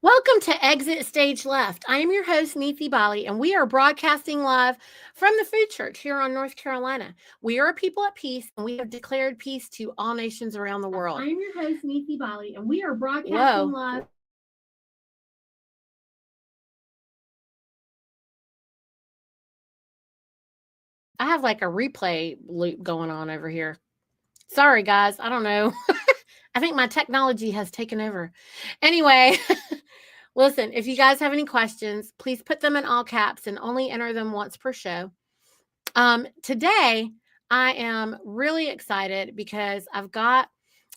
Welcome to Exit Stage Left. I am your host, Niti, and we are broadcasting live from the Food Church here on North Carolina. We are a people at peace, and we have declared peace to all nations around the world. I am your host, Niti, and we are broadcasting live. I have like a replay loop going on over here. Sorry, guys. I don't know. I think my technology has taken over. Anyway, listen, if you guys have any questions, please put them in all caps and only enter them once per show. Today, I am really excited because I've got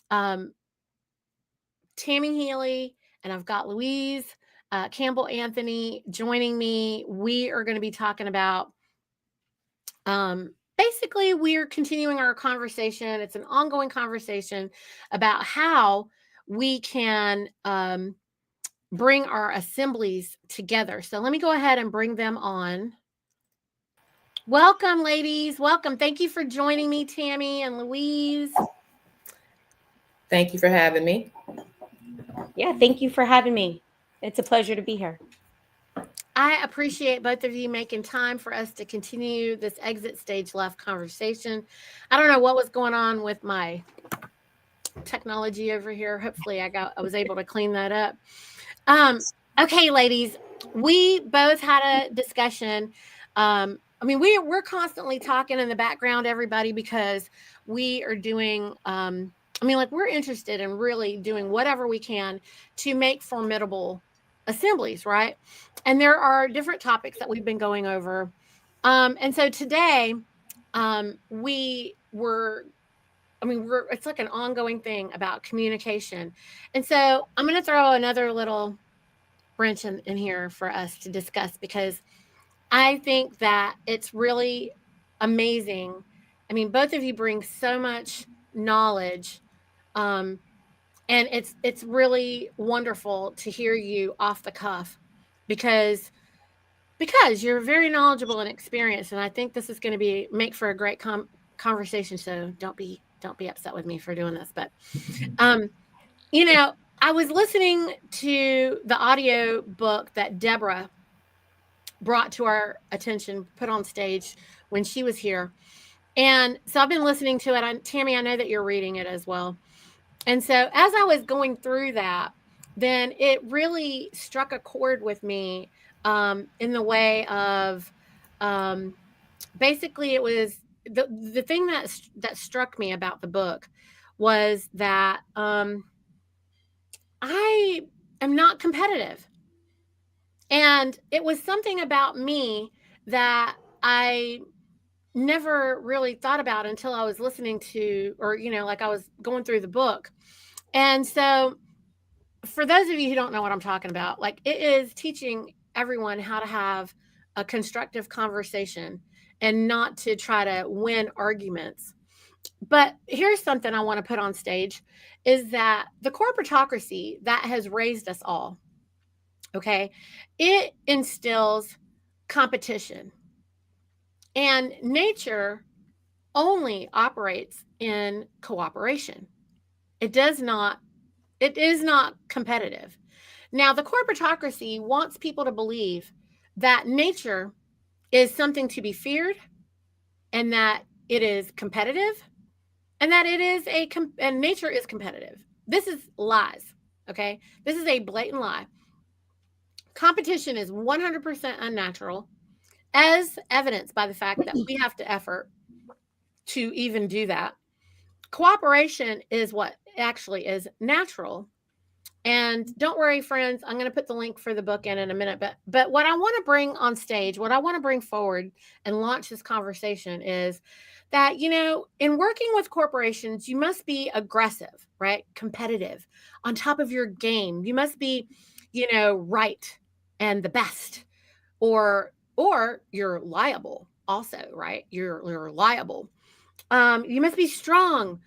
Tammy Healy and I've got Louise Campbell-Anthony joining me. We are going to be talking about basically, we're continuing our conversation. It's an ongoing conversation about how we can bring our assemblies together. So let me go ahead and bring them on. Welcome, ladies. Welcome. Thank you for joining me, Tammy and Louise. Thank you for having me. Yeah, thank you for having me. It's a pleasure to be here. I appreciate both of you making time for us to continue this Exit Stage Left conversation. I don't know what was going on with my technology over here. Hopefully I was able to clean that up. Okay, ladies, we both had a discussion. We're constantly talking in the background, everybody, because we are doing we're interested in really doing whatever we can to make formidable assemblies, right? And there are different topics that we've been going over. And so today, it's like an ongoing thing about communication. And so I'm going to throw another little wrench in here for us to discuss, because I think that it's really amazing. I mean, both of you bring so much knowledge, and it's really wonderful to hear you off the cuff, because you're very knowledgeable and experienced, and I think this is going to make for a great conversation. So don't be upset with me for doing this, but I was listening to the audio book that Deborah brought to our attention, put on stage when she was here. And so I've been listening to it. Tammy, I know that you're reading it as well. And so as I was going through that, then it really struck a chord with me in the way of basically it was the thing that struck me about the book was that I am not competitive. And it was something about me that I never really thought about until I was listening to, or, like I was going through the book. And so for those of you who don't know what I'm talking about, like, it is teaching everyone how to have a constructive conversation and not to try to win arguments. But here's something I want to put on stage, is that the corporatocracy that has raised us all, okay, it instills competition. And nature only operates in cooperation. It is not competitive. Now, the corporatocracy wants people to believe that nature is something to be feared, and that it is competitive, and that and nature is competitive. This is lies, okay? This is a blatant lie. Competition is 100% unnatural, as evidenced by the fact that we have to effort to even do that. Cooperation is what actually is natural. And don't worry, friends, I'm going to put the link for the book in a minute. But what I want to bring on stage, what I want to bring forward and launch this conversation is that, in working with corporations, you must be aggressive, right? Competitive, on top of your game. You must be, right and the best, or you're liable also, right? You're liable. You must be strong,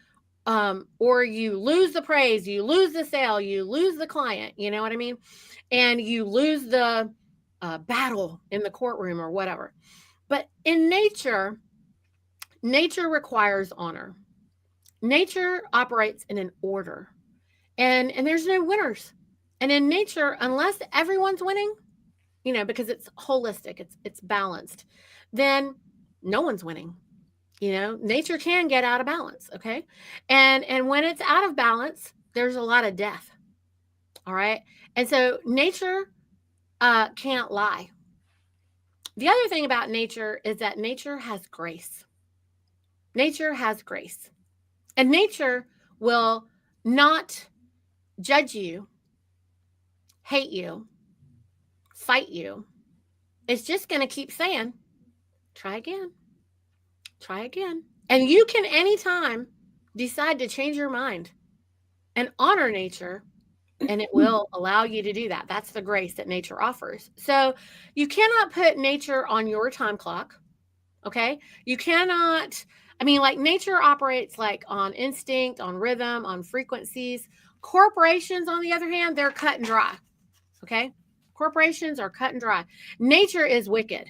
or you lose the praise, you lose the sale, you lose the client, you know what I mean? And you lose the battle in the courtroom or whatever. But in nature requires honor. Nature operates in an order, and there's no winners. And in nature, unless everyone's winning, because it's holistic, it's balanced, then no one's winning. Nature can get out of balance, okay? And when it's out of balance, there's a lot of death. All right? And so nature can't lie. The other thing about nature is that nature has grace. Nature has grace. And nature will not judge you, hate you, fight you. It's just going to keep saying, try again. Try again. And you can anytime decide to change your mind and honor nature, and it will allow you to do that. That's the grace that nature offers. So you cannot put nature on your time clock. Okay. You cannot, like nature operates like on instinct, on rhythm, on frequencies. Corporations, on the other hand, they're cut and dry. Okay. Corporations are cut and dry. Nature is wicked.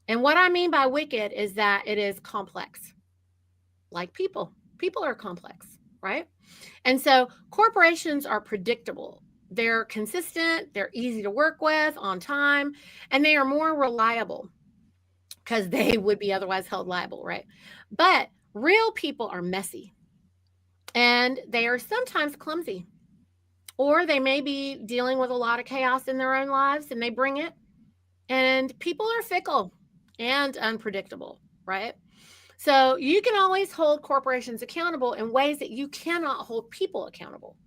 And what I mean by wicked is that it is complex. Like people. People are complex, right? And so corporations are predictable. They're consistent, they're easy to work with, on time, and they are more reliable because they would be otherwise held liable, right? But real people are messy and they are sometimes clumsy, or they may be dealing with a lot of chaos in their own lives and they bring it. And people are fickle and unpredictable, right? So you can always hold corporations accountable in ways that you cannot hold people accountable.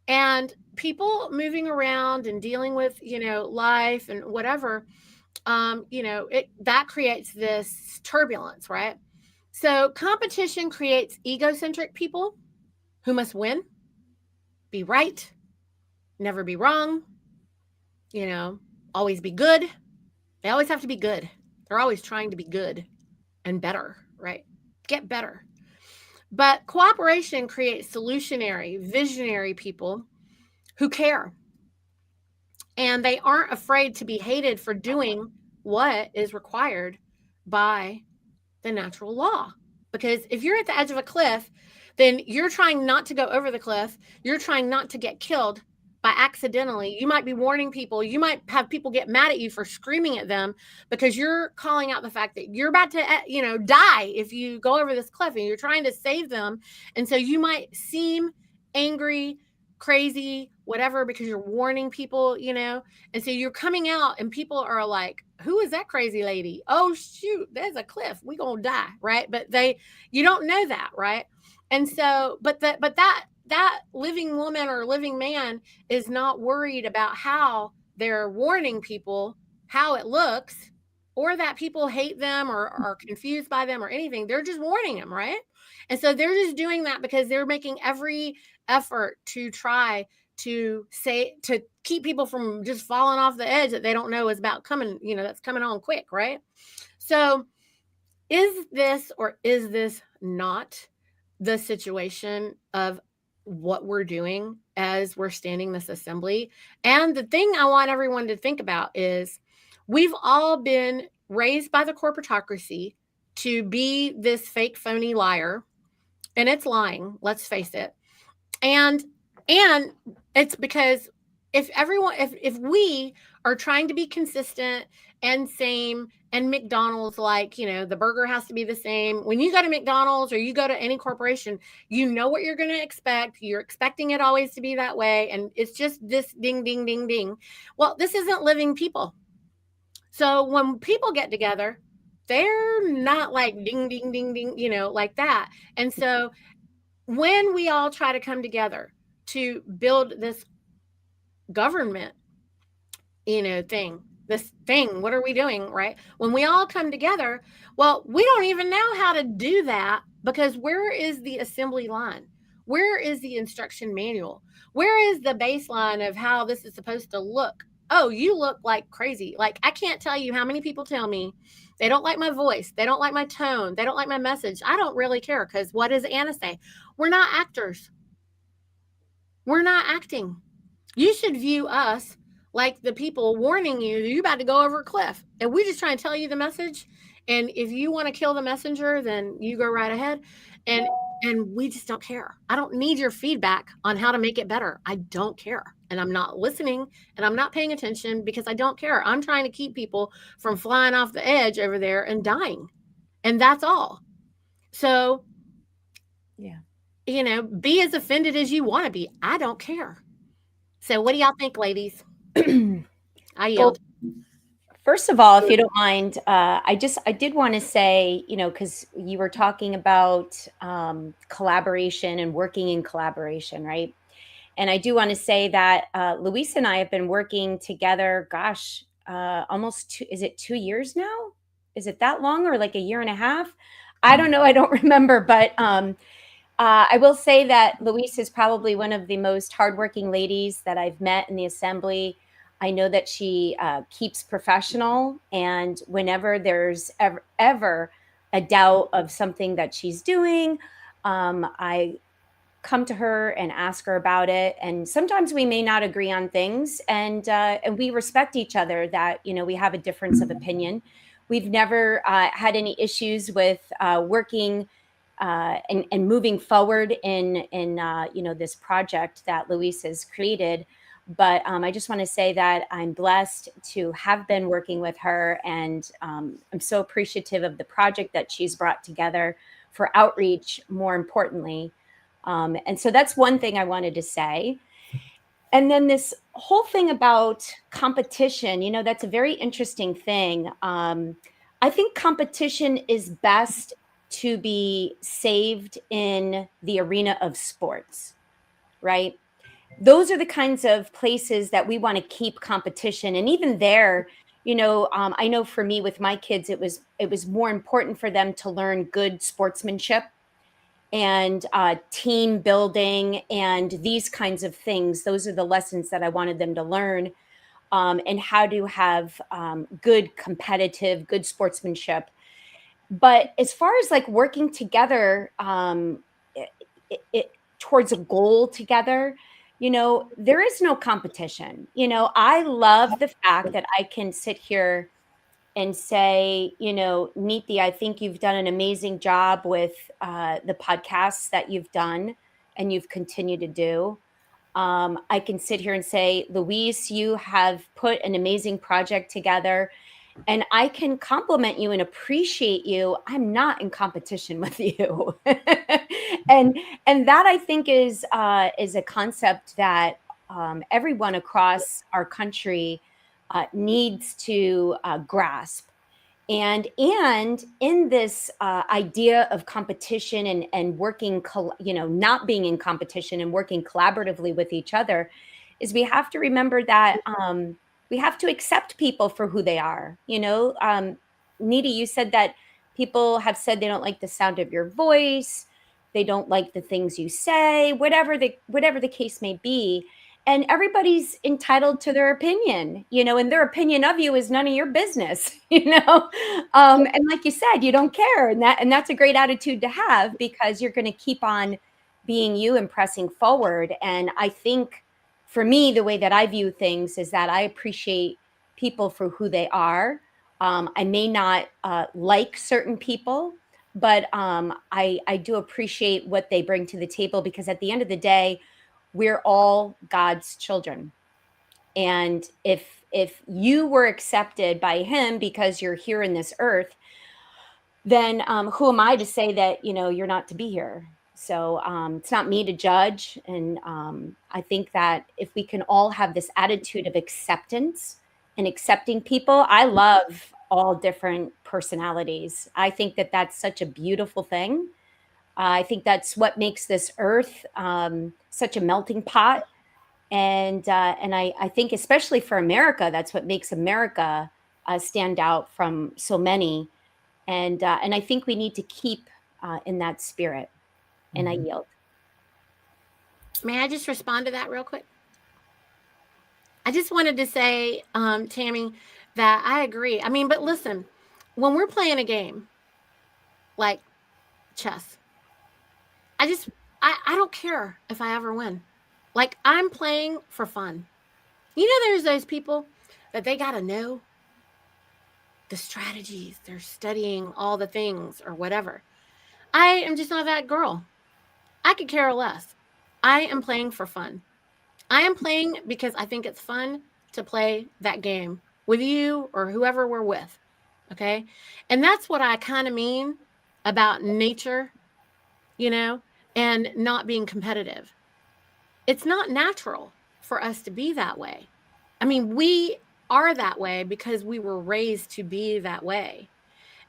And people moving around and dealing with, life and whatever, that creates this turbulence, right? So competition creates egocentric people who must win, be right, never be wrong, always be good. They always have to be good. They're always trying to be good and better, right? Get better. But cooperation creates solutionary, visionary people who care. And they aren't afraid to be hated for doing what is required by the natural law. Because if you're at the edge of a cliff, then you're trying not to go over the cliff. You're trying not to get killed by accidentally. You might be warning people. You might have people get mad at you for screaming at them because you're calling out the fact that you're about to, die if you go over this cliff, and you're trying to save them. And so you might seem angry, crazy, whatever, because you're warning people, and so you're coming out and people are like, who is that crazy lady? Oh, shoot, there's a cliff. We gonna die, right? But you don't know that, right? And so, but that living woman or living man is not worried about how they're warning people, how it looks, or that people hate them or are confused by them or anything. They're just warning them, right? And so they're just doing that because they're making every effort to try to keep people from just falling off the edge that they don't know is about coming, that's coming on quick, right? So is this or is this not the situation of what we're doing as we're standing this assembly? And the thing I want everyone to think about is we've all been raised by the corporatocracy to be this fake, phony liar, and it's lying, let's face it. And it's because if we are trying to be consistent and same, and McDonald's, the burger has to be the same. When you go to McDonald's or you go to any corporation, you know what you're going to expect. You're expecting it always to be that way. And it's just this ding, ding, ding, ding. Well, this isn't living people. So when people get together, they're not like ding, ding, ding, ding, like that. And so when we all try to come together to build this government, this thing, what are we doing, right? When we all come together, well, we don't even know how to do that, because where is the assembly line? Where is the instruction manual? Where is the baseline of how this is supposed to look? Oh, you look like crazy. Like, I can't tell you how many people tell me they don't like my voice. They don't like my tone. They don't like my message. I don't really care, because what does Anna say? We're not actors. We're not acting. You should view us like the people warning you that you're about to go over a cliff. And we just try and tell you the message. And if you want to kill the messenger, then you go right ahead. And And we just don't care. I don't need your feedback on how to make it better. I don't care. And I'm not listening and I'm not paying attention because I don't care. I'm trying to keep people from flying off the edge over there and dying. And that's all. So, Yeah. Be as offended as you want to be. I don't care. So, what do y'all think, ladies? I yield. First of all, if you don't mind, I did want to say, because you were talking about collaboration and working in collaboration, right? And I do want to say that Louise and I have been working together, gosh, almost is it 2 years now? Is it that long, or like a year and a half? I don't know. I don't remember. But I will say that Louise is probably one of the most hardworking ladies that I've met in the Assembly. I know that she keeps professional, and whenever there's ever a doubt of something that she's doing, I come to her and ask her about it. And sometimes we may not agree on things, and we respect each other. That we have a difference of opinion. We've never had any issues with working and moving forward in this project that Louise has created. But I just want to say that I'm blessed to have been working with her, and I'm so appreciative of the project that she's brought together for outreach, more importantly. And so that's one thing I wanted to say. And then this whole thing about competition, that's a very interesting thing. I think competition is best to be saved in the arena of sports, right? Those are the kinds of places that we want to keep competition. And even there, I know for me with my kids, it was more important for them to learn good sportsmanship and team building and these kinds of things. Those are the lessons that I wanted them to learn, and how to have good sportsmanship. But as far as like working together, towards a goal together, there is no competition. I love the fact that I can sit here and say, Niti, I think you've done an amazing job with the podcasts that you've done and you've continued to do. I can sit here and say, Louise, you have put an amazing project together, and I can compliment you and appreciate you. I'm not in competition with you. and that I think is a concept that everyone across our country needs to grasp. And in this idea of competition and working, not being in competition and working collaboratively with each other, is we have to remember that we have to accept people for who they are. Niti, you said that people have said they don't like the sound of your voice, they don't like the things you say, whatever the case may be. And everybody's entitled to their opinion, and their opinion of you is none of your business, and like you said, you don't care. And that's a great attitude to have, because you're going to keep on being you and pressing forward. And I think for me, the way that I view things is that I appreciate people for who they are. I may not like certain people, but I do appreciate what they bring to the table, because at the end of the day, we're all God's children. And if you were accepted by him because you're here in this earth, then who am I to say that, you're not to be here? So it's not me to judge. And I think that if we can all have this attitude of acceptance and accepting people, I love all different personalities. I think that that's such a beautiful thing. I think that's what makes this earth such a melting pot. And I think especially for America, that's what makes America stand out from so many. And I think we need to keep in that spirit. And I yield. May I just respond to that real quick? I just wanted to say, Tammy, that I agree. I mean, but listen, when we're playing a game like chess, I don't care if I ever win. Like, I'm playing for fun. There's those people that they got to know the strategies, they're studying all the things or whatever. I am just not that girl. I could care less. I am playing for fun. I am playing because I think it's fun to play that game with you or whoever we're with. Okay. And that's what I kind of mean about nature, you know, and not being competitive. It's not natural for us to be that way. I mean, we are that way because we were raised to be that way.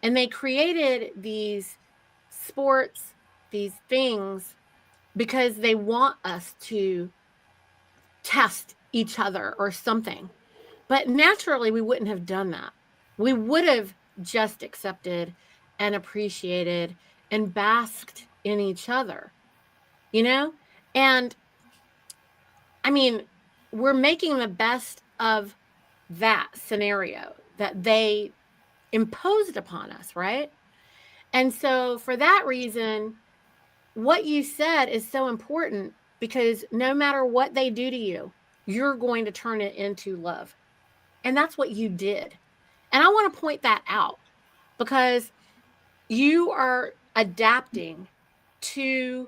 And they created these sports, these things, because they want us to test each other or something. But naturally, we wouldn't have done that. We would have just accepted and appreciated and basked in each other, you know? And I mean, we're making the best of that scenario that they imposed upon us, right? And so, for that reason, what you said is so important because no matter what they do to you, you're going to turn it into love. And that's what you did. And I want to point that out because you are adapting to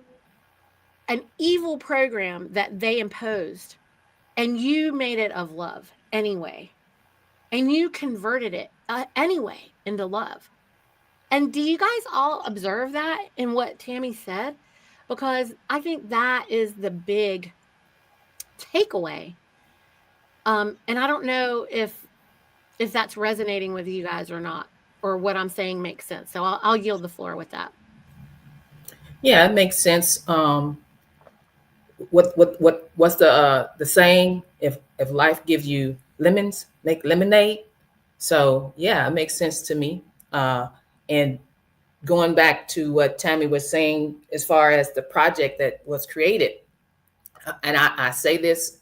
an evil program that they imposed, and you made it of love anyway. And you converted it anyway into love. And do you guys all observe that in what Tammy said? Because I think that is the big takeaway. And I don't know if that's resonating with you guys or not, or what I'm saying makes sense. So I'll yield the floor with that. Yeah, it makes sense. What's the saying? If life gives you lemons, make lemonade. So yeah, it makes sense to me. And going back to what Tammy was saying, as far as the project that was created, and I say this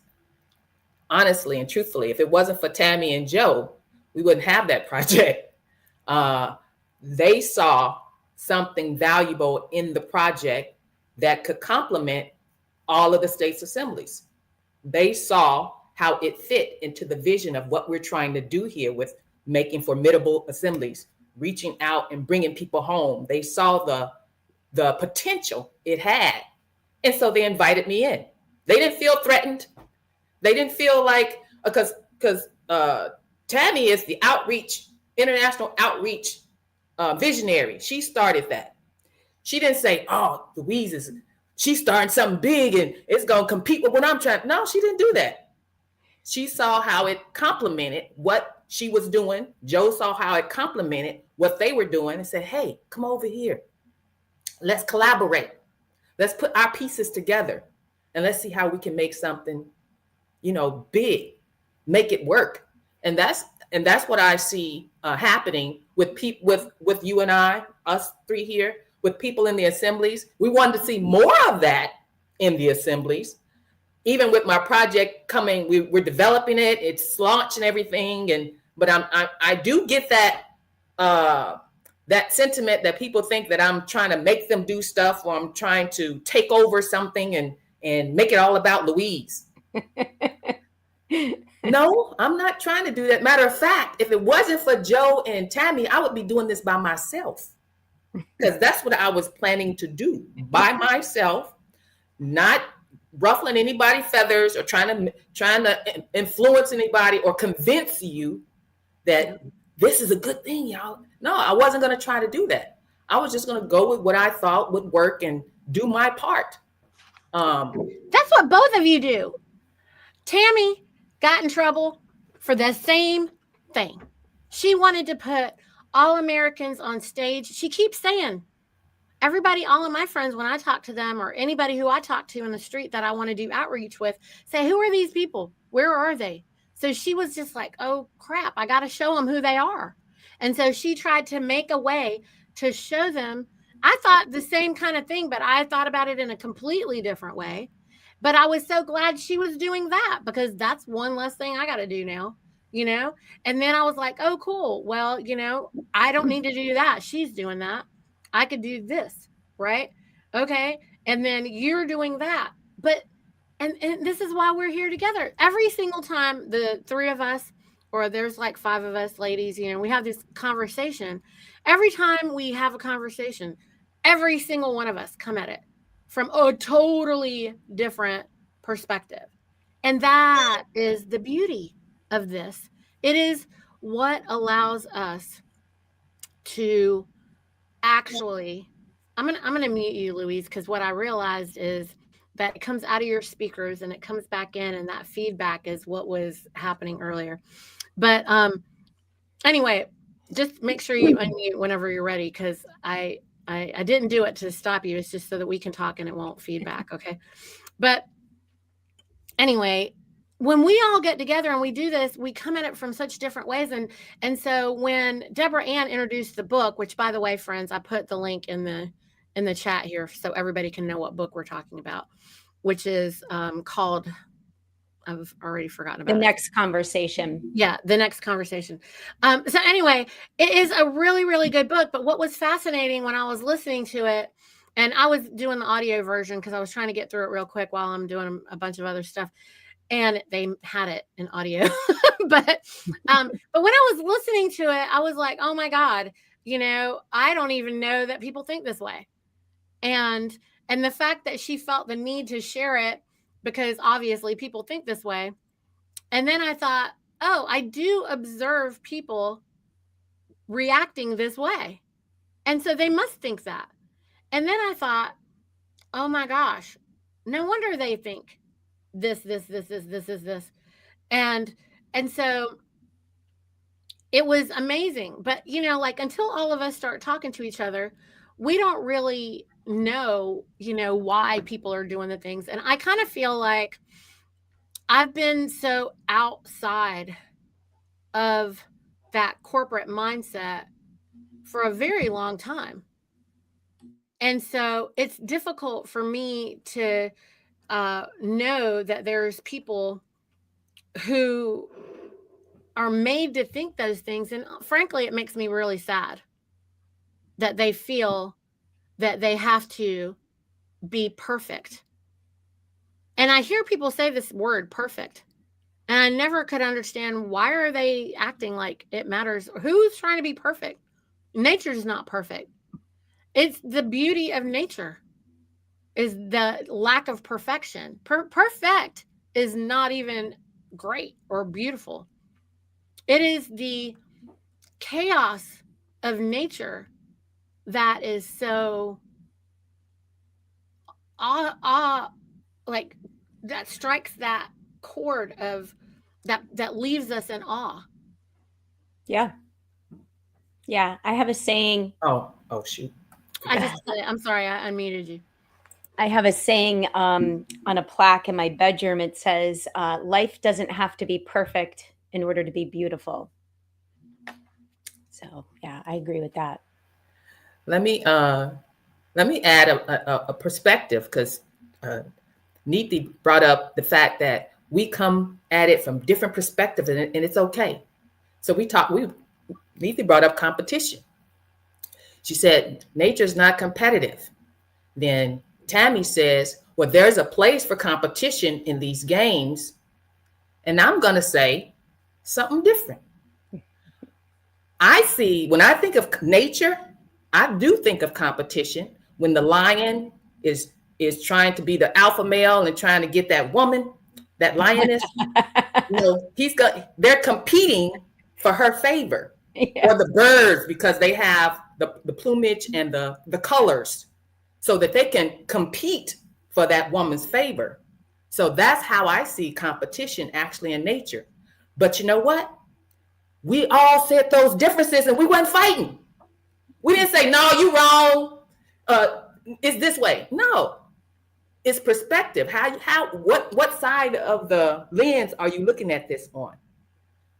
honestly and truthfully, if it wasn't for Tammy and Joe, we wouldn't have that project. They saw something valuable in the project that could complement all of the state's assemblies. They saw how it fit into the vision of what we're trying to do here with making formidable assemblies, reaching out and bringing people home. They saw the potential it had. And so they invited me in. They didn't feel threatened. They didn't feel like, because Tammy is the international outreach visionary. She started that. She didn't say, oh, Louise she's starting something big and it's going to compete with what I'm trying. No, she didn't do that. She saw how it complemented what she was doing. Joe saw how it complemented what they were doing and said, hey, come over here. Let's collaborate. Let's put our pieces together and let's see how we can make something, big, make it work. And that's what I see happening with you and I, us three here, with people in the assemblies. We wanted to see more of that in the assemblies. Even with my project coming, we're developing it. It's launched and everything. But I do get that sentiment that people think that I'm trying to make them do stuff, or I'm trying to take over something and make it all about Louise. No, I'm not trying to do that. Matter of fact, if it wasn't for Joe and Tammy, I would be doing this by myself, because that's what I was planning to do by myself, not ruffling anybody's feathers or trying to influence anybody or convince you that this is a good thing, y'all. No, I wasn't going to try to do that. I was just going to go with what I thought would work and do my part. That's what both of you do. Tammy got in trouble for the same thing. She wanted to put all Americans on stage. She keeps saying, everybody, all of my friends, when I talk to them, or anybody who I talk to in the street that I want to do outreach with, say, who are these people? Where are they? So she was just like, oh, crap, I got to show them who they are. And so she tried to make a way to show them. I thought the same kind of thing, but I thought about it in a completely different way. But I was so glad she was doing that, because that's one less thing I got to do now, And then I was like, oh, cool. Well, I don't need to do that. She's doing that. I could do this, right? Okay. And then you're doing that. But, and this is why we're here together. Every single time the three of us, or there's like five of us ladies, we have this conversation. Every time we have a conversation, every single one of us come at it from a totally different perspective. And that is the beauty of this. It is what allows us to actually, I'm gonna mute you, Louise, because what I realized is that it comes out of your speakers and it comes back in, and that feedback is what was happening earlier. But anyway, just make sure you unmute whenever you're ready, because I didn't do it to stop you. It's just so that we can talk and it won't feedback. Okay. But anyway, when we all get together and we do this, we come at it from such different ways. And so when Debra-Ann introduced the book, which, by the way, friends, I put the link in the chat here so everybody can know what book we're talking about, which is called, I've already forgotten about The it. Next Conversation. Yeah, The Next Conversation. So anyway, it is a really, really good book. But what was fascinating when I was listening to it, and I was doing the audio version because I was trying to get through it real quick while I'm doing a bunch of other stuff, and they had it in audio. but when I was listening to it, I was like, oh my God, I don't even know that people think this way. And the fact that she felt the need to share it because obviously people think this way. And then I thought, oh, I do observe people reacting this way. And so they must think that. And then I thought, oh my gosh, no wonder they think this. And so it was amazing. But, until all of us start talking to each other, we don't really know, why people are doing the things. And I kind of feel like I've been so outside of that corporate mindset for a very long time. And so it's difficult for me to know that there's people who are made to think those things. And frankly, it makes me really sad that they feel that they have to be perfect. And I hear people say this word, perfect. And I never could understand, why are they acting like it matters? Who's trying to be perfect? Nature's not perfect. It's the beauty of nature is the lack of perfection. Perfect is not even great or beautiful. It is the chaos of nature that is so like that strikes that chord of that leaves us in awe. Yeah. I have a saying. Oh shoot. I'm sorry, I unmuted you. I have a saying on a plaque in my bedroom. It says, life doesn't have to be perfect in order to be beautiful. So yeah, I agree with that. Let me add a perspective, because Niti brought up the fact that we come at it from different perspectives, and it's okay. So Niti brought up competition. She said nature's not competitive. Then Tammy says, well, there's a place for competition in these games. And I'm going to say something different. When I think of nature, I do think of competition. When the lion is trying to be the alpha male and trying to get that woman, that lioness, they're competing for her favor. Yeah. Or the birds, because they have the plumage and the colors, so that they can compete for that woman's favor. So that's how I see competition actually in nature. But you know what? We all said those differences and we weren't fighting. We didn't say, no, you wrong. It's this way. No, it's perspective. What side of the lens are you looking at this on?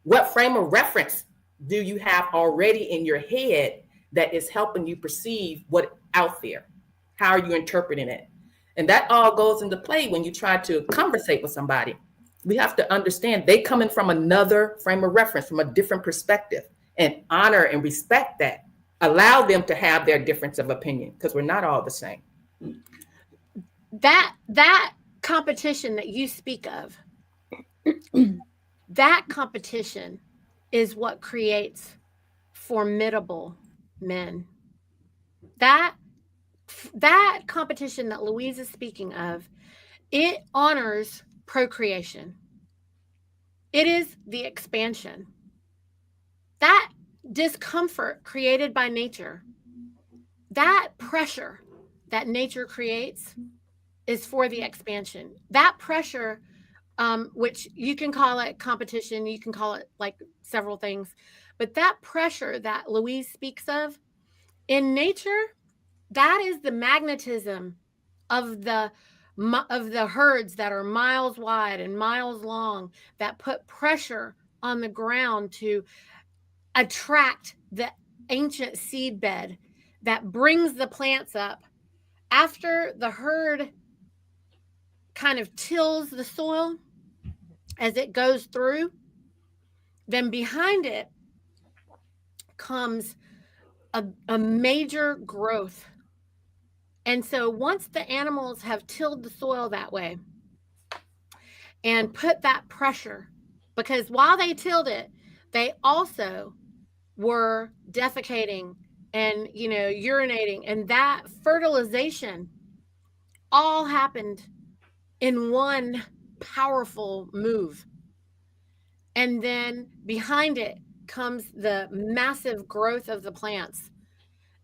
What frame of reference do you have already in your head that is helping you perceive what's out there? How are you interpreting it? And that all goes into play when you try to conversate with somebody. We have to understand they coming from another frame of reference, from a different perspective, and honor and respect that. Allow them to have their difference of opinion, because we're not all the same. That competition that you speak of, that competition is what creates formidable men. That that competition that Louise is speaking of, it honors procreation. It is the expansion. That discomfort created by nature, that pressure that nature creates is for the expansion. That pressure, which you can call it competition, you can call it like several things, but that pressure that Louise speaks of in nature, that is the magnetism of the herds that are miles wide and miles long, that put pressure on the ground to attract the ancient seed bed that brings the plants up. After the herd kind of tills the soil as it goes through, then behind it comes a major growth. And so once the animals have tilled the soil that way and put that pressure, because while they tilled it, they also were defecating and, urinating, and that fertilization all happened in one powerful move. And then behind it comes the massive growth of the plants.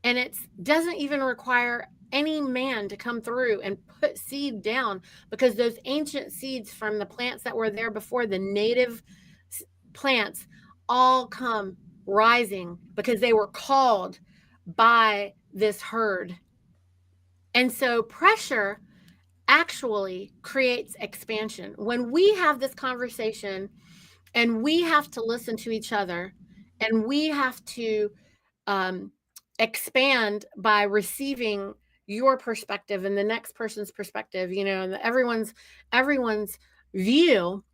And it doesn't even require any man to come through and put seed down, because those ancient seeds from the plants that were there before, the native plants, all come rising because they were called by this herd. And so pressure actually creates expansion. When we have this conversation and we have to listen to each other and we have to expand by receiving your perspective and the next person's perspective, and everyone's view,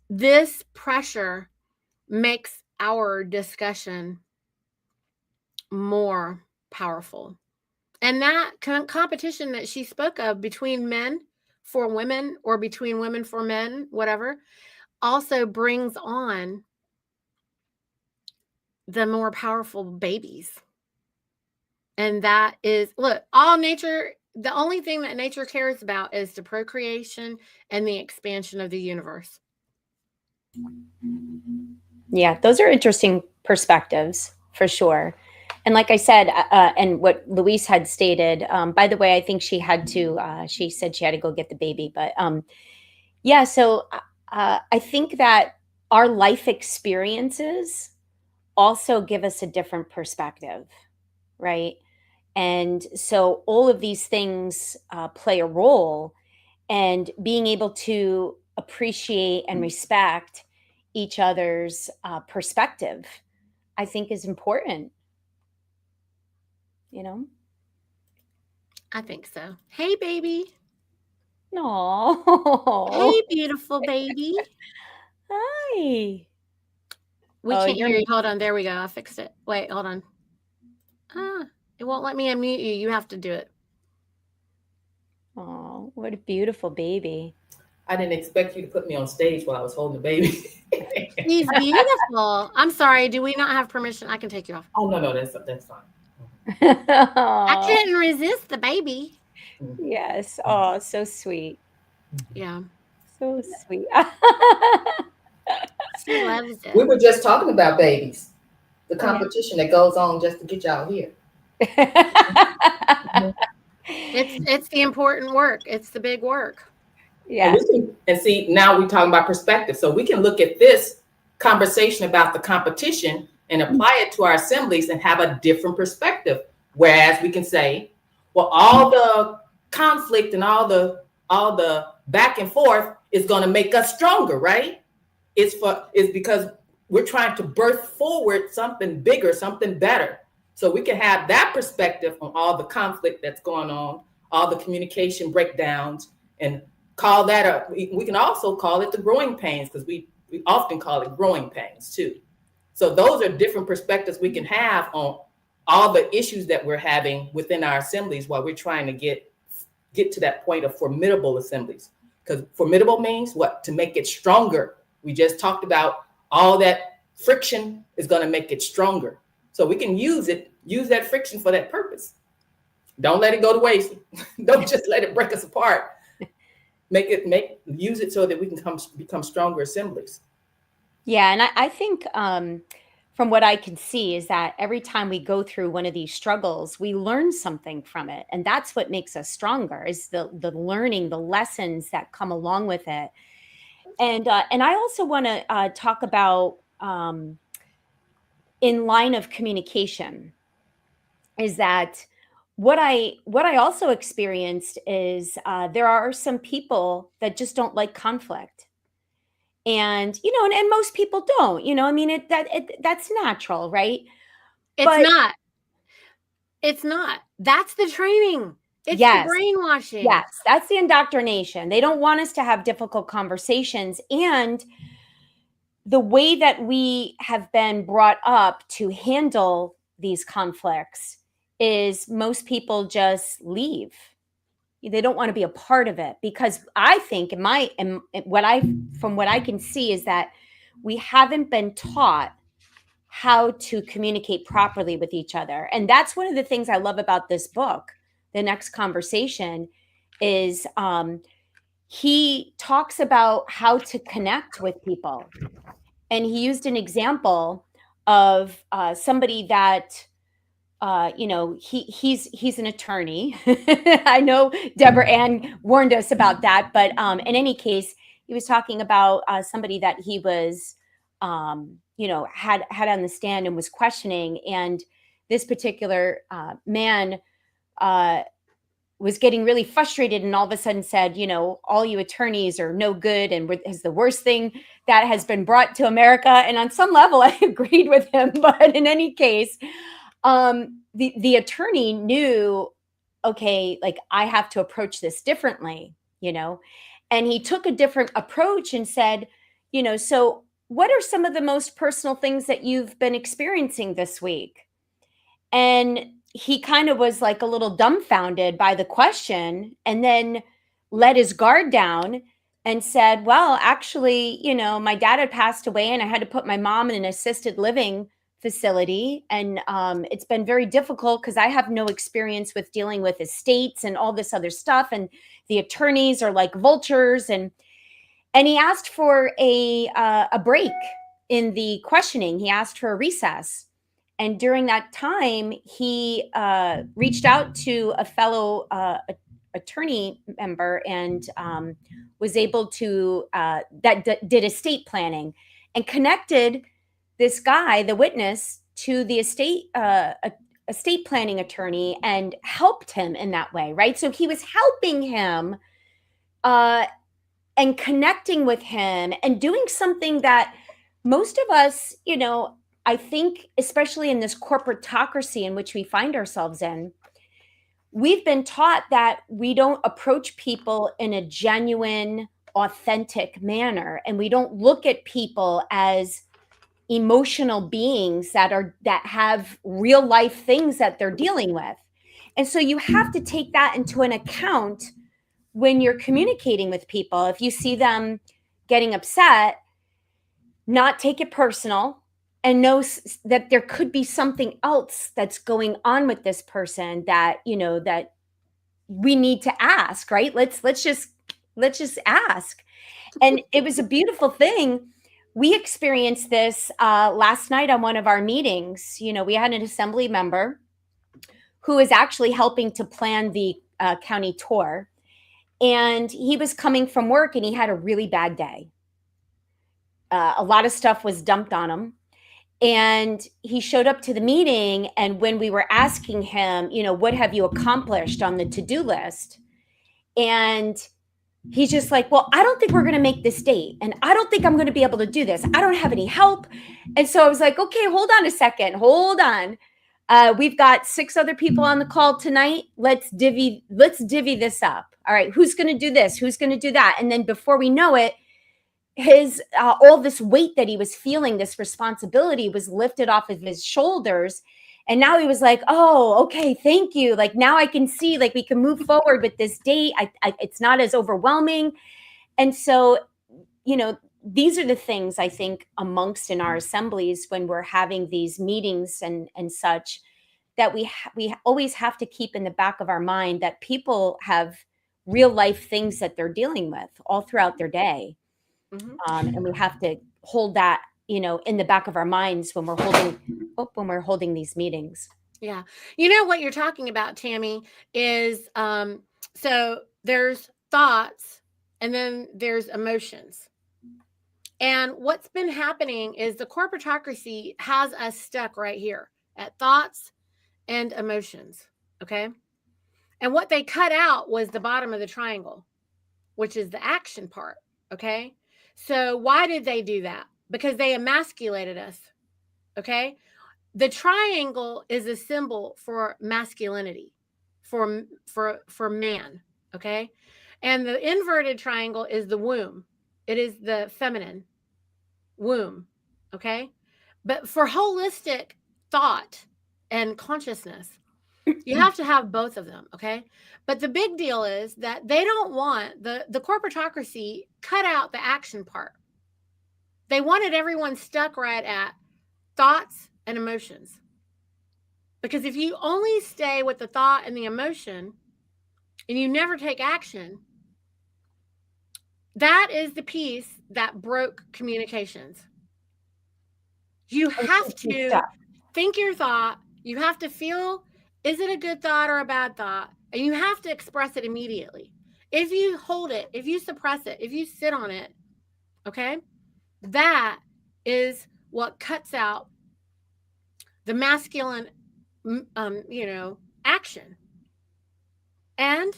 this pressure makes our discussion more powerful. And that competition that she spoke of between men for women or between women for men, whatever, also brings on the more powerful babies. And that is, look, all nature, the only thing that nature cares about is the procreation and the expansion of the universe. Yeah, those are interesting perspectives for sure. And like I said, and what Louise had stated, by the way, I think she said she had to go get the baby. But yeah, so I think that our life experiences also give us a different perspective, right? And so all of these things play a role, and being able to appreciate and respect each other's perspective, I think, is important. I think so. Hey, baby. No. Hey, beautiful baby. Hi. We can't hear you. Hold on. There we go. I fixed it. Wait, hold on. It won't let me unmute you. You have to do it. Oh, what a beautiful baby. I didn't expect you to put me on stage while I was holding the baby. She's beautiful. I'm sorry. Do we not have permission? I can take you off. Oh, no, that's fine. I couldn't resist the baby. Yes. Oh, so sweet. Yeah. So sweet. She loves it. We were just talking about babies, the competition that goes on just to get y'all here. It's the important work. It's the big work. Yeah. And see, now we're talking about perspective. So we can look at this conversation about the competition and apply it to our assemblies and have a different perspective. Whereas we can say, well, all the conflict and all the back and forth is going to make us stronger, right? It's because we're trying to birth forward something bigger, something better. So we can have that perspective on all the conflict that's going on, all the communication breakdowns, and call that up. We can also call it the growing pains, because we often call it growing pains too. So those are different perspectives we can have on all the issues that we're having within our assemblies while we're trying to get to that point of formidable assemblies. Because formidable means what? To make it stronger. We just talked about all that friction is going to make it stronger. So we can use that friction for that purpose. Don't let it go to waste. Don't just let it break us apart. Use it so that we can become stronger assemblies. Yeah, and I think from what I can see is that every time we go through one of these struggles, we learn something from it, and that's what makes us stronger. Is the learning, the lessons that come along with it. And I also want to talk about in line of communication. Is that what I also experienced is there are some people that just don't like conflict. And and most people don't, I mean that's natural, right? It's But not. It's not. That's the training. It's the yes, brainwashing. yes, that's the indoctrination. They don't want us to have difficult conversations. And the way that we have been brought up to handle these conflicts is most people just leave. They don't want to be a part of it, because I think from what I can see is that we haven't been taught how to communicate properly with each other. And that's one of the things I love about this book. The Next Conversation is he talks about how to connect with people. And he used an example of somebody that he's an attorney. I know Debra-Ann warned us about that, but in any case, he was talking about somebody that he was had on the stand and was questioning, and this particular man was getting really frustrated, and all of a sudden said, all you attorneys are no good and is the worst thing that has been brought to America. And on some level, I agreed with him, but in any case, the attorney knew, okay, like I have to approach this differently, and he took a different approach and said, so what are some of the most personal things that you've been experiencing this week? And he kind of was like a little dumbfounded by the question, and then let his guard down and said, well, actually, my dad had passed away and I had to put my mom in an assisted living facility. And it's been very difficult because I have no experience with dealing with estates and all this other stuff. And the attorneys are like vultures. And he asked for a break in the questioning. He asked for a recess. And during that time, he reached out to a fellow attorney member and was able to did estate planning and connected this guy, the witness, to the estate planning attorney and helped him in that way, right? So he was helping him and connecting with him and doing something that most of us, I think, especially in this corporatocracy in which we find ourselves in, we've been taught that we don't approach people in a genuine, authentic manner. And we don't look at people as emotional beings that have real life things that they're dealing with. And so you have to take that into an account when you're communicating with people. If you see them getting upset, not take it personal, and know that there could be something else that's going on with this person that, that we need to ask, right? Let's just ask. And it was a beautiful thing. We experienced this last night on one of our meetings. We had an assembly member who is actually helping to plan the county tour. And he was coming from work and he had a really bad day. A lot of stuff was dumped on him. And he showed up to the meeting, and when we were asking him, what have you accomplished on the to-do list? And he's just like, well, I don't think we're going to make this date. And I don't think I'm going to be able to do this. I don't have any help. And so I was like, okay, hold on a second. Hold on. We've got 6 other people on the call tonight. Let's divvy this up. All right. Who's going to do this? Who's going to do that? And then before we know it, his all this weight that he was feeling, this responsibility, was lifted off of his shoulders. And now he was like, oh, okay, thank you. Like, now I can see, like, we can move forward with this date. It's not as overwhelming. And so, these are the things I think amongst in our assemblies when we're having these meetings and such, that we always have to keep in the back of our mind that people have real life things that they're dealing with all throughout their day. Mhm. And we have to hold that, in the back of our minds when we're holding these meetings. Yeah. You know what you're talking about, Tammy, is so there's thoughts and then there's emotions. And what's been happening is the corporatocracy has us stuck right here at thoughts and emotions. Okay. And what they cut out was the bottom of the triangle, which is the action part. Okay. So why did they do that? Because they emasculated us. Okay. The triangle is a symbol for masculinity, for man. Okay. And the inverted triangle is the womb. It is the feminine womb. Okay. But for holistic thought and consciousness, you have to have both of them. Okay. But the big deal is that they don't want the corporatocracy cut out the action part. They wanted everyone stuck right at thoughts and emotions. Because if you only stay with the thought and the emotion and you never take action, that is the piece that broke communications. You have to think your thought. You have to feel, is it a good thought or a bad thought? And you have to express it immediately. If you hold it, if you suppress it, if you sit on it, okay, that is what cuts out the masculine, action. And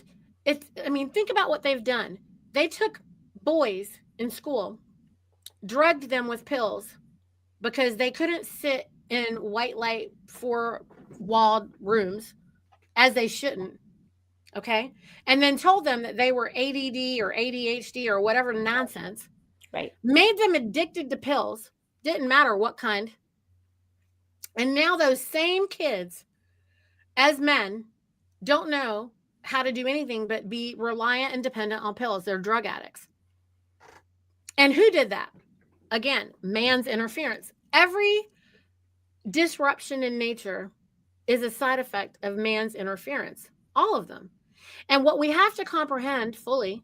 think about what they've done. They took boys in school, drugged them with pills because they couldn't sit in white light 4-walled rooms, as they shouldn't. Okay. And then told them that they were ADD or ADHD or whatever nonsense. Right. Made them addicted to pills. Didn't matter what kind. And now those same kids, as men, don't know how to do anything but be reliant and dependent on pills. They're drug addicts. And who did that? Again, man's interference. Every disruption in nature is a side effect of man's interference. All of them. And what we have to comprehend fully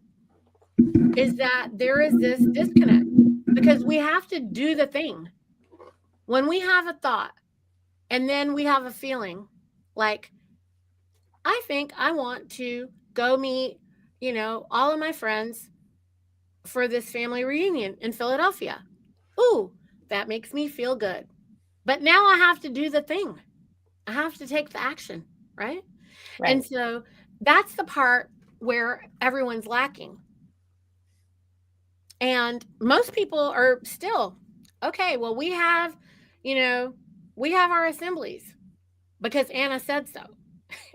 is that there is this disconnect because we have to do the thing. When we have a thought and then we have a feeling like, I think I want to go meet, all of my friends for this family reunion in Philadelphia. Ooh, that makes me feel good. But now I have to do the thing. I have to take the action, right? And so that's the part where everyone's lacking. And most people are still, okay, well, we have our assemblies because Anna said so.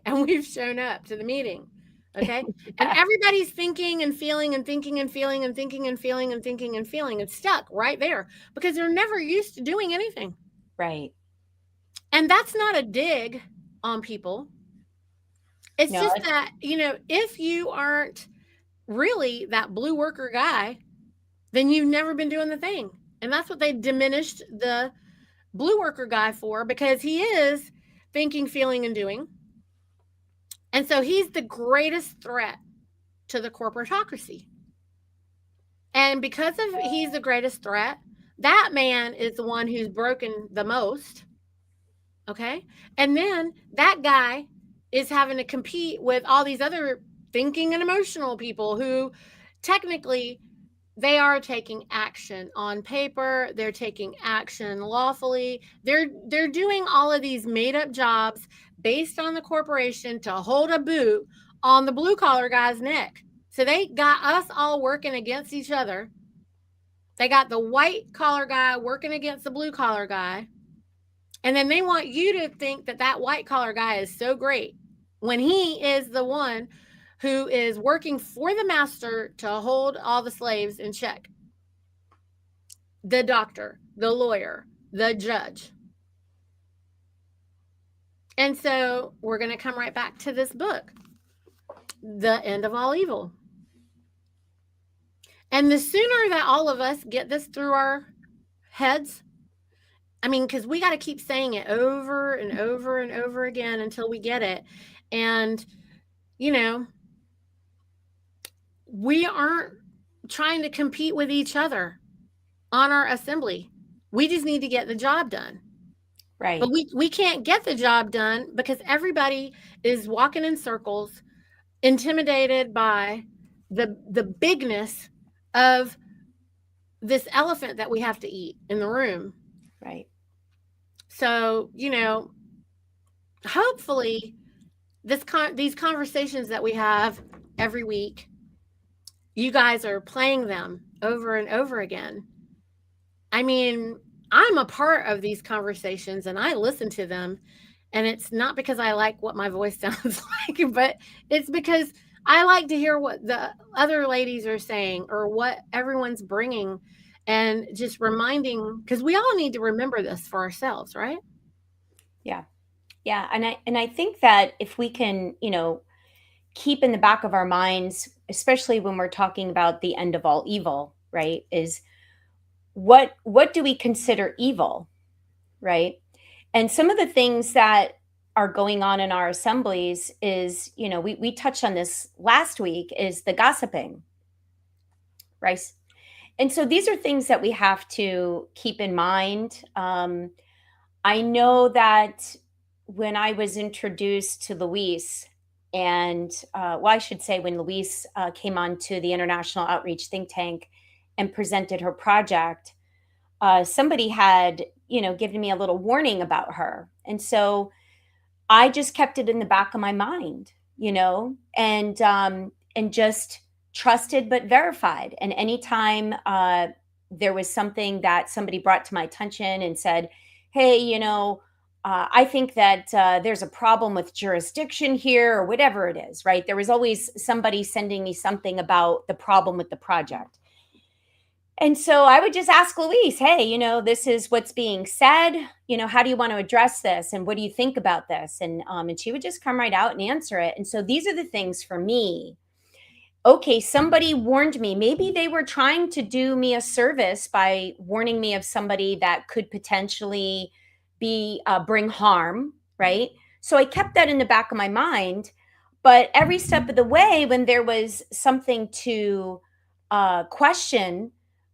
And we've shown up to the meeting. Okay. And everybody's thinking and feeling and thinking and feeling and thinking and feeling and thinking and feeling. It's stuck right there because they're never used to doing anything. Right. And that's not a dig on people. It's just that, if you aren't really that blue worker guy, then you've never been doing the thing. And that's what they diminished the blue worker guy for, because he is thinking, feeling, and doing. And so he's the greatest threat to the corporatocracy. And because he's the greatest threat, that man is the one who's broken the most. Okay. And then that guy is having to compete with all these other thinking and emotional people who technically they are taking action on paper. They're taking action lawfully. They're doing all of these made up jobs based on the corporation to hold a boot on the blue collar guy's neck. So they got us all working against each other. They got the white collar guy working against the blue collar guy. And then they want you to think that white collar guy is so great when he is the one who is working for the master to hold all the slaves in check. The doctor, the lawyer, the judge. And so we're going to come right back to this book, The End of All Evil. And the sooner that all of us get this through our heads, I mean, because we got to keep saying it over and over and over again until we get it. And, you know, we aren't trying to compete with each other on our assembly. We just need to get the job done. Right. But we can't get the job done because everybody is walking in circles, intimidated by the bigness of this elephant that we have to eat in the room. Right. So, you know, hopefully these conversations that we have every week, you guys are playing them over and over again. I mean, I'm a part of these conversations and I listen to them, and it's not because I like what my voice sounds like, but it's because I like to hear what the other ladies are saying or what everyone's bringing, and just reminding, because we all need to remember this for ourselves, right? Yeah. Yeah. And I think that if we can, you know, keep in the back of our minds, especially when we're talking about the end of all evil, right, is what do we consider evil, right? And some of the things that are going on in our assemblies is, you know, we touched on this last week, is the gossiping, right? And so these are things that we have to keep in mind. I know that when I was introduced to Louise, and well, I should say when Louise came on to the International Outreach Think Tank and presented her project, somebody had, you know, given me a little warning about her. And so I just kept it in the back of my mind, you know, and just trusted but verified. And anytime there was something that somebody brought to my attention and said, hey, you know, I think that there's a problem with jurisdiction here, or whatever it is, right? There was always somebody sending me something about the problem with the project. And so I would just ask Louise, hey, you know, this is what's being said. You know, how do you want to address this? And what do you think about this? And she would just come right out and answer it. And so these are the things for me. Okay, somebody warned me. Maybe they were trying to do me a service by warning me of somebody that could potentially be bring harm, right? So I kept that in the back of my mind. But every step of the way, when there was something to question,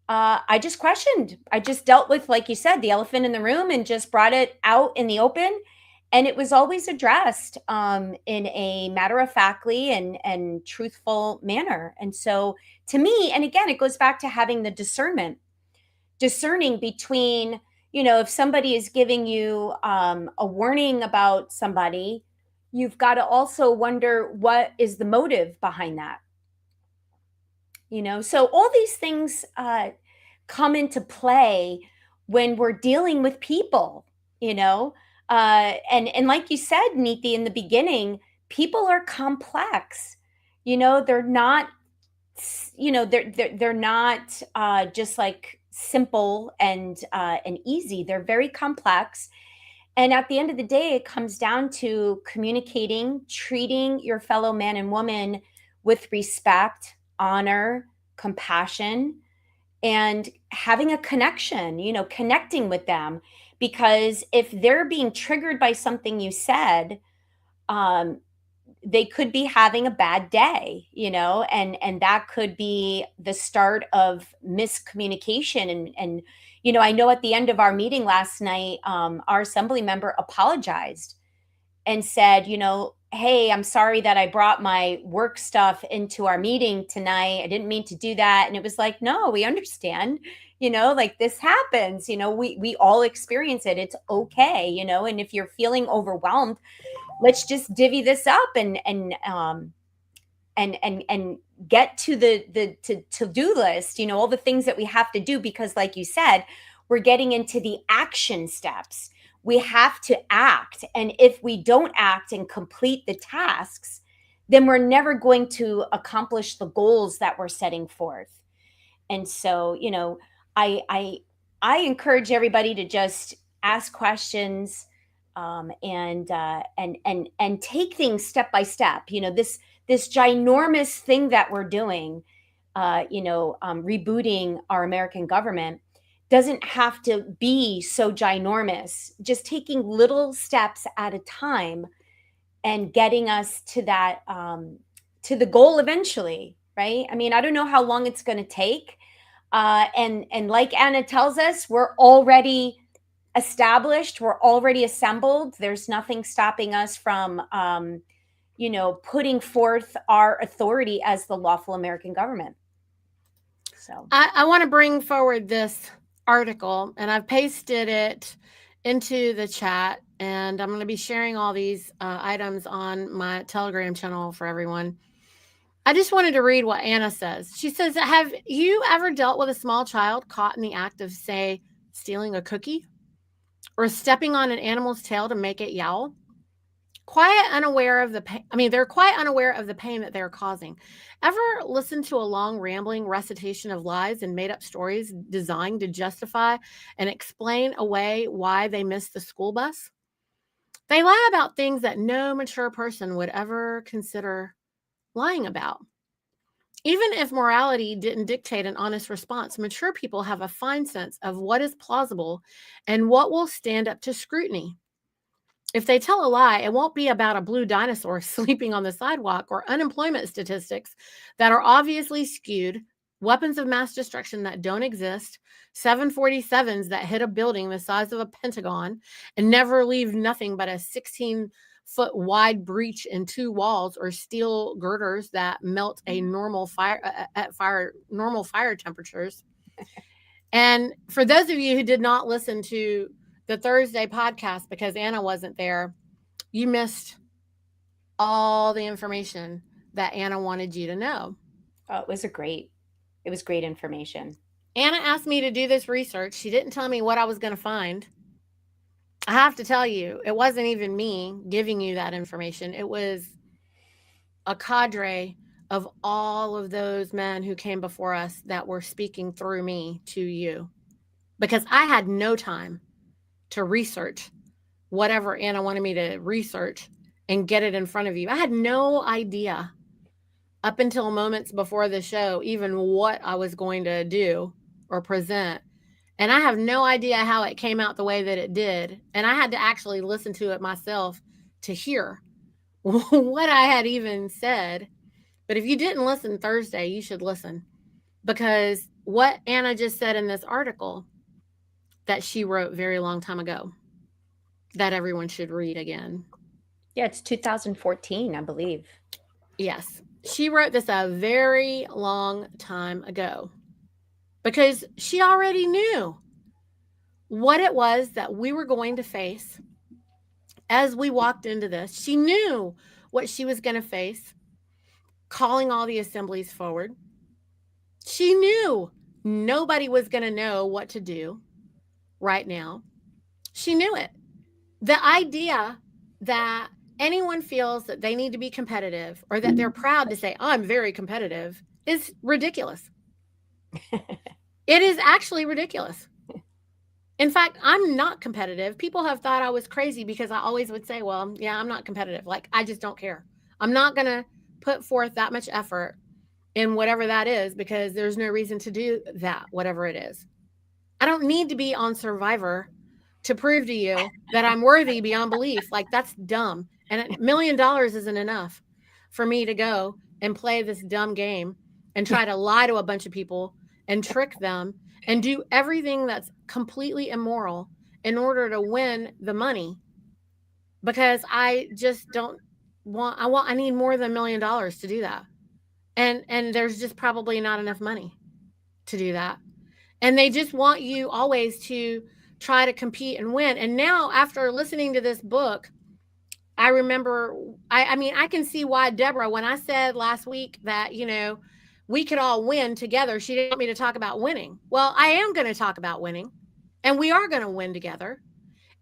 I just questioned. I just dealt with, like you said, the elephant in the room and just brought it out in the open. And it was always addressed in a matter-of-factly and truthful manner. And so to me, and again, it goes back to having the discerning between, you know, if somebody is giving you a warning about somebody, you've got to also wonder what is the motive behind that. You know, so all these things come into play when we're dealing with people, you know, and like you said, Niti, in the beginning, people are complex. You know, they're not, you know, they're not just like simple and easy. They're very complex. And at the end of the day, it comes down to communicating, treating your fellow man and woman with respect, honor, compassion, and having a connection, you know, connecting with them. Because if they're being triggered by something you said, they could be having a bad day, you know, and that could be the start of miscommunication. And you know, I know at the end of our meeting last night, our assembly member apologized and said, you know, hey, I'm sorry that I brought my work stuff into our meeting tonight. I didn't mean to do that. And it was like, no, we understand, you know, like this happens, you know, we all experience it. It's okay, you know, and if you're feeling overwhelmed, let's just divvy this up and get to the to-do list, you know, all the things that we have to do, because like you said, we're getting into the action steps. We have to act. And if we don't act and complete the tasks, then we're never going to accomplish the goals that we're setting forth. And so, you know, I encourage everybody to just ask questions, and take things step by step. You know, this ginormous thing that we're doing, rebooting our American government, doesn't have to be so ginormous. Just taking little steps at a time and getting us to that, to the goal eventually, right? I mean, I don't know how long it's going to take. And like Anna tells us, we're already established, we're already assembled. There's nothing stopping us from, putting forth our authority as the lawful American government. So I want to bring forward this article, and I've pasted it into the chat, and I'm going to be sharing all these items on my Telegram channel for everyone. I just wanted to read what Anna says. She says, have you ever dealt with a small child caught in the act of, say, stealing a cookie or stepping on an animal's tail to make it yowl? They're quite unaware of the pain that they're causing. Ever listen to a long, rambling recitation of lies and made up stories designed to justify and explain away why they missed the school bus? They lie about things that no mature person would ever consider lying about. Even if morality didn't dictate an honest response, mature people have a fine sense of what is plausible and what will stand up to scrutiny. If they tell a lie, it won't be about a blue dinosaur sleeping on the sidewalk or unemployment statistics that are obviously skewed, weapons of mass destruction that don't exist, 747s that hit a building the size of a Pentagon and never leave nothing but a 16-foot wide breach in two walls, or steel girders that melt a normal fire temperatures. And for those of you who did not listen to the Thursday podcast because Anna wasn't there, you missed all the information that Anna wanted you to know. Oh, it was great information. Anna asked me to do this research. She didn't tell me what I was going to find. I have to tell you, it wasn't even me giving you that information. It was a cadre of all of those men who came before us that were speaking through me to you, because I had no time to research whatever Anna wanted me to research and get it in front of you. I had no idea up until moments before the show even what I was going to do or present. And I have no idea how it came out the way that it did. And I had to actually listen to it myself to hear what I had even said. But if you didn't listen Thursday, you should listen, because what Anna just said in this article that she wrote very long time ago, that everyone should read again. Yeah, it's 2014, I believe. Yes. She wrote this a very long time ago because she already knew what it was that we were going to face as we walked into this. She knew what she was going to face, calling all the assemblies forward. She knew nobody was going to know what to do right now. She knew it. The idea that anyone feels that they need to be competitive or that they're proud to say, I'm very competitive, is ridiculous. It is actually ridiculous. In fact, I'm not competitive. People have thought I was crazy because I always would say, well, yeah, I'm not competitive. Like, I just don't care. I'm not going to put forth that much effort in whatever that is because there's no reason to do that, whatever it is. I don't need to be on Survivor to prove to you that I'm worthy beyond belief. Like, that's dumb. And $1 million isn't enough for me to go and play this dumb game and try to lie to a bunch of people and trick them and do everything that's completely immoral in order to win the money, because I just don't want, I need more than $1 million to do that. And there's just probably not enough money to do that. And they just want you always to try to compete and win. And now, after listening to this book, I remember, I mean, I can see why Deborah, when I said last week that, you know, we could all win together, she didn't want me to talk about winning. Well, I am going to talk about winning, and we are going to win together.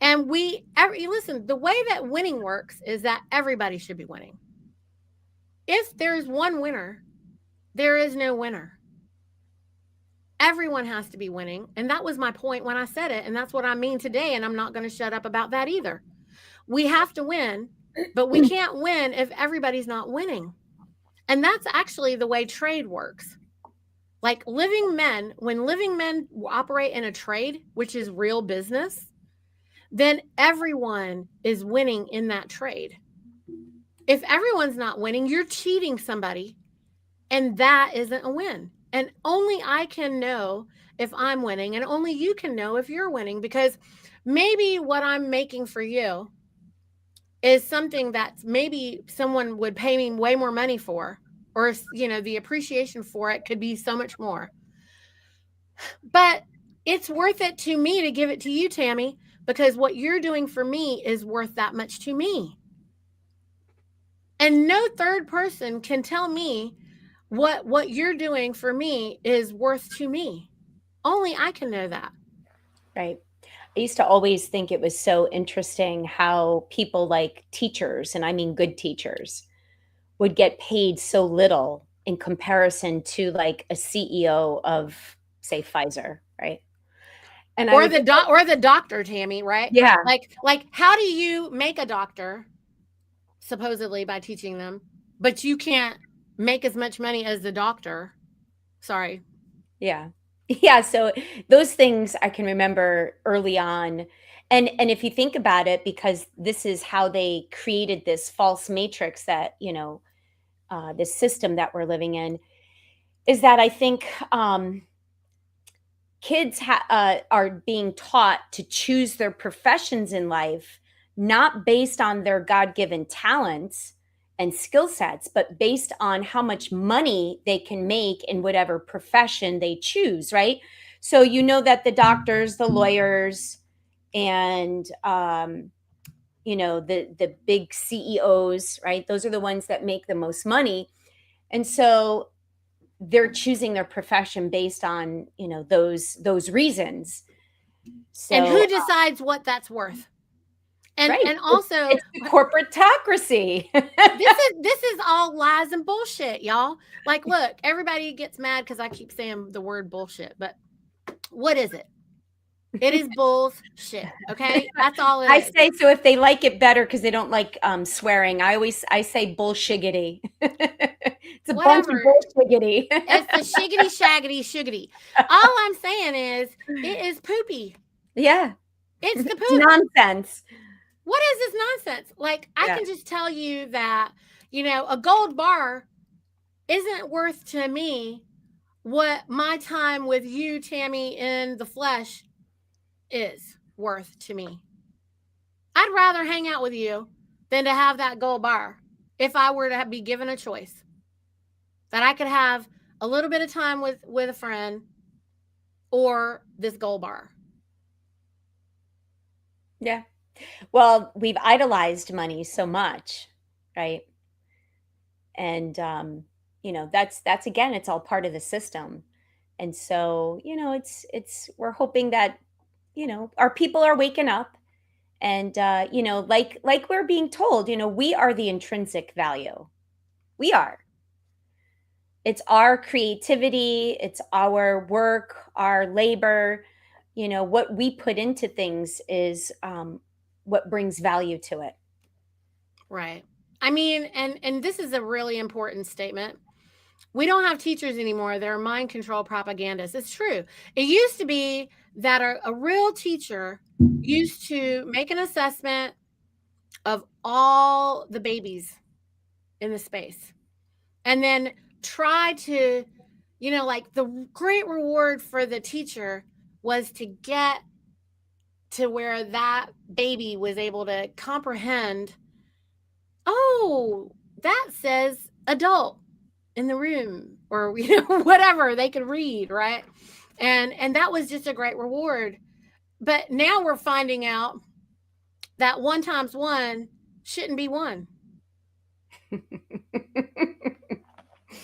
And listen, the way that winning works is that everybody should be winning. If there's one winner, there is no winner. Everyone has to be winning. And that was my point when I said it. And that's what I mean today. And I'm not going to shut up about that either. We have to win, but we can't win if everybody's not winning. And that's actually the way trade works. Like when living men operate in a trade, which is real business, then everyone is winning in that trade. If everyone's not winning, you're cheating somebody, and that isn't a win. And only I can know if I'm winning, and only you can know if you're winning, because maybe what I'm making for you is something that maybe someone would pay me way more money for, or, the appreciation for it could be so much more. But it's worth it to me to give it to you, Tammy, because what you're doing for me is worth that much to me. And no third person can tell me what you're doing for me is worth to me. Only I can know that. Right. I used to always think it was so interesting how people like teachers, and I mean good teachers, would get paid so little in comparison to like a CEO of, say, Pfizer, right? And or the doctor, Tammy, right? Yeah. Like how do you make a doctor supposedly by teaching them, but you can't make as much money as the doctor? Sorry. Yeah. Yeah. So those things I can remember early on. And if you think about it, because this is how they created this false matrix that, this system that we're living in, is that I think kids are being taught to choose their professions in life, not based on their God-given talents and skill sets, but based on how much money they can make in whatever profession they choose, right? So that the doctors, the lawyers, and the big CEOs, right? Those are the ones that make the most money. And so they're choosing their profession based on, those reasons. So, and who decides what that's worth? And right. And also it's the corporatocracy. this is all lies and bullshit, y'all. Like, look, everybody gets mad because I keep saying the word bullshit, but what is it? It is bullshit. Okay, that's all it I is. say so if they like it better because they don't like swearing. I say bullshiggity. It's a bunch of bullshiggity. It's the shiggity shaggity shiggity. All I'm saying is it is poopy. Yeah, It's the poop. It's nonsense. What is this nonsense? Like, I can just tell you that, a gold bar isn't worth to me what my time with you, Tammy, in the flesh is worth to me. I'd rather hang out with you than to have that gold bar if I were to be given a choice. That I could have a little bit of time with a friend or this gold bar. Yeah. Well, we've idolized money so much, right? And that's again, it's all part of the system. And so, we're hoping that, our people are waking up, and like we're being told, we are the intrinsic value. We are. It's our creativity, it's our work, our labor, what we put into things is what brings value to it. Right. I mean, and this is a really important statement. We don't have teachers anymore. They're mind control propagandists. It's true. It used to be that a real teacher used to make an assessment of all the babies in the space and then try to, like, the great reward for the teacher was to get to where that baby was able to comprehend, oh, that says adult in the room, or whatever they could read, right? And that was just a great reward. But now we're finding out that 1 times 1 shouldn't be 1.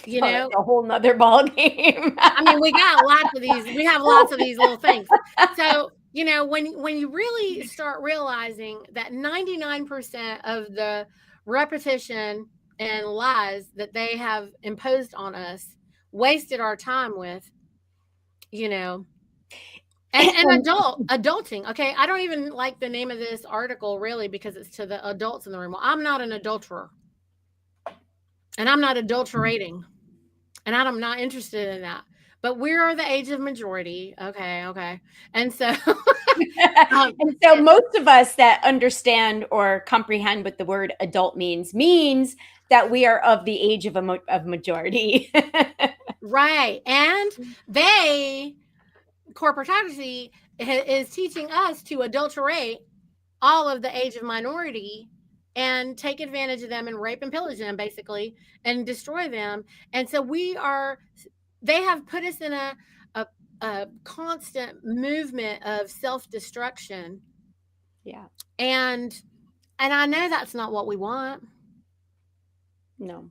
That's a whole nother ball game. I mean, we got lots of these. We have lots of these little things. So, when you really start realizing that 99% of the repetition and lies that they have imposed on us, wasted our time with, and adulting. Okay, I don't even like the name of this article really because it's to the adults in the room. Well, I'm not an adulterer, and I'm not adulterating, and I'm not interested in that. but we are the age of majority. Okay. And so, And so most of us that understand or comprehend what the word adult means that we are of the age of majority. right. And corporatocracy is teaching us to adulterate all of the age of minority and take advantage of them and rape and pillage them, basically, and destroy them. And so they have put us in a constant movement of self-destruction. Yeah. And I know that's not what we want. No.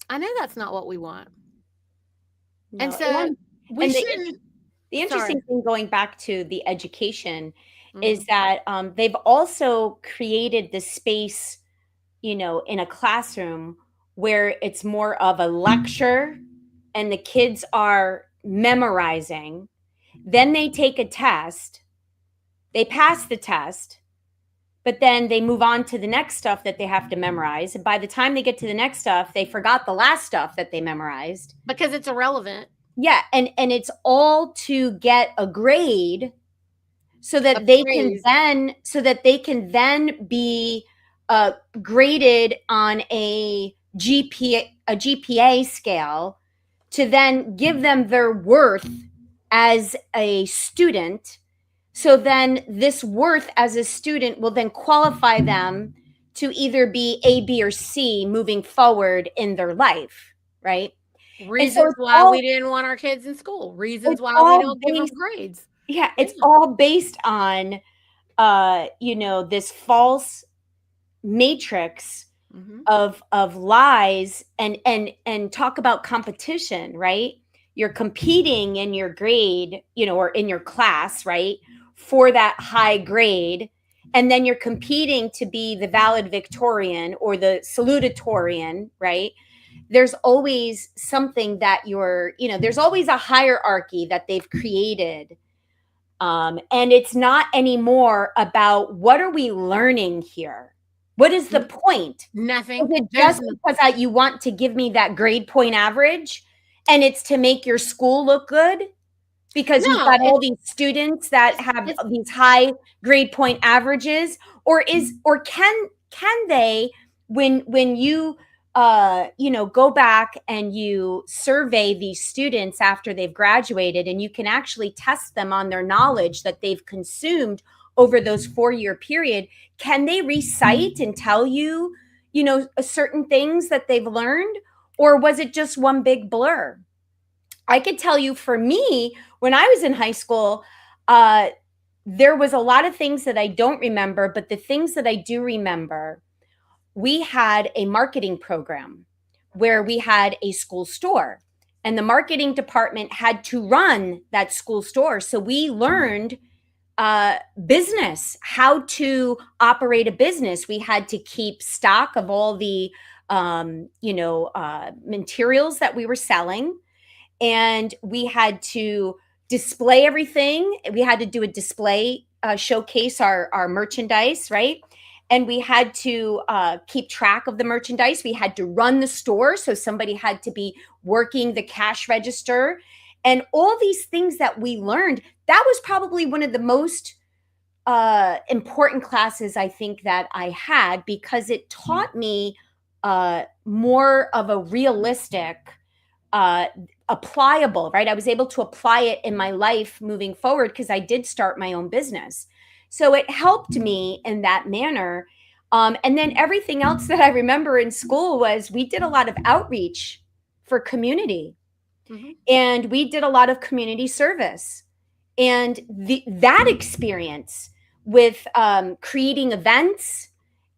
I know that's not what we want. No. And so we shouldn't. The interesting thing, going back to the education, Mm-hmm. is that they've also created this space, in a classroom where it's more of a lecture and the kids are memorizing. Then they take a test, they pass the test, but then they move on to the next stuff that they have to memorize. And by the time they get to the next stuff, they forgot the last stuff that they memorized. Because it's irrelevant. Yeah, and it's all to get a grade so that they can then be graded on a GPA scale to then give them their worth as a student. So then this worth as a student will then qualify them to either be A, B, or C moving forward in their life, right? Reasons why we didn't want our kids in school. Reasons why we don't give them grades. Yeah, it's all based on, this false matrix of lies and talk about competition, right? You're competing in your grade, or in your class, right, for that high grade. And then you're competing to be the valedictorian or the salutatorian, right? There's always something that there's always a hierarchy that they've created. And it's not anymore about what are we learning here? What is the point? Nothing. Is it just because you want to give me that grade point average and it's to make your school look good? Because you've got all these students that have these high grade point averages, or can they, when you go back and you survey these students after they've graduated, and you can actually test them on their knowledge that they've consumed over those 4-year period, can they recite and tell you, certain things that they've learned, or was it just one big blur? I could tell you, for me, when I was in high school, there was a lot of things that I don't remember, but the things that I do remember, we had a marketing program where we had a school store, and the marketing department had to run that school store. So we learned business, how to operate a business. We had to keep stock of all the, materials that we were selling. And we had to display everything. We had to do a display, showcase our merchandise, right? And we had to keep track of the merchandise. We had to run the store. So somebody had to be working the cash register. And all these things that we learned, that was probably one of the most important classes I think that I had, because it taught me more of a realistic, applicable, right? I was able to apply it in my life moving forward because I did start my own business. So it helped me in that manner. And then everything else that I remember in school was we did a lot of outreach for community. And we did a lot of community service. And that experience with creating events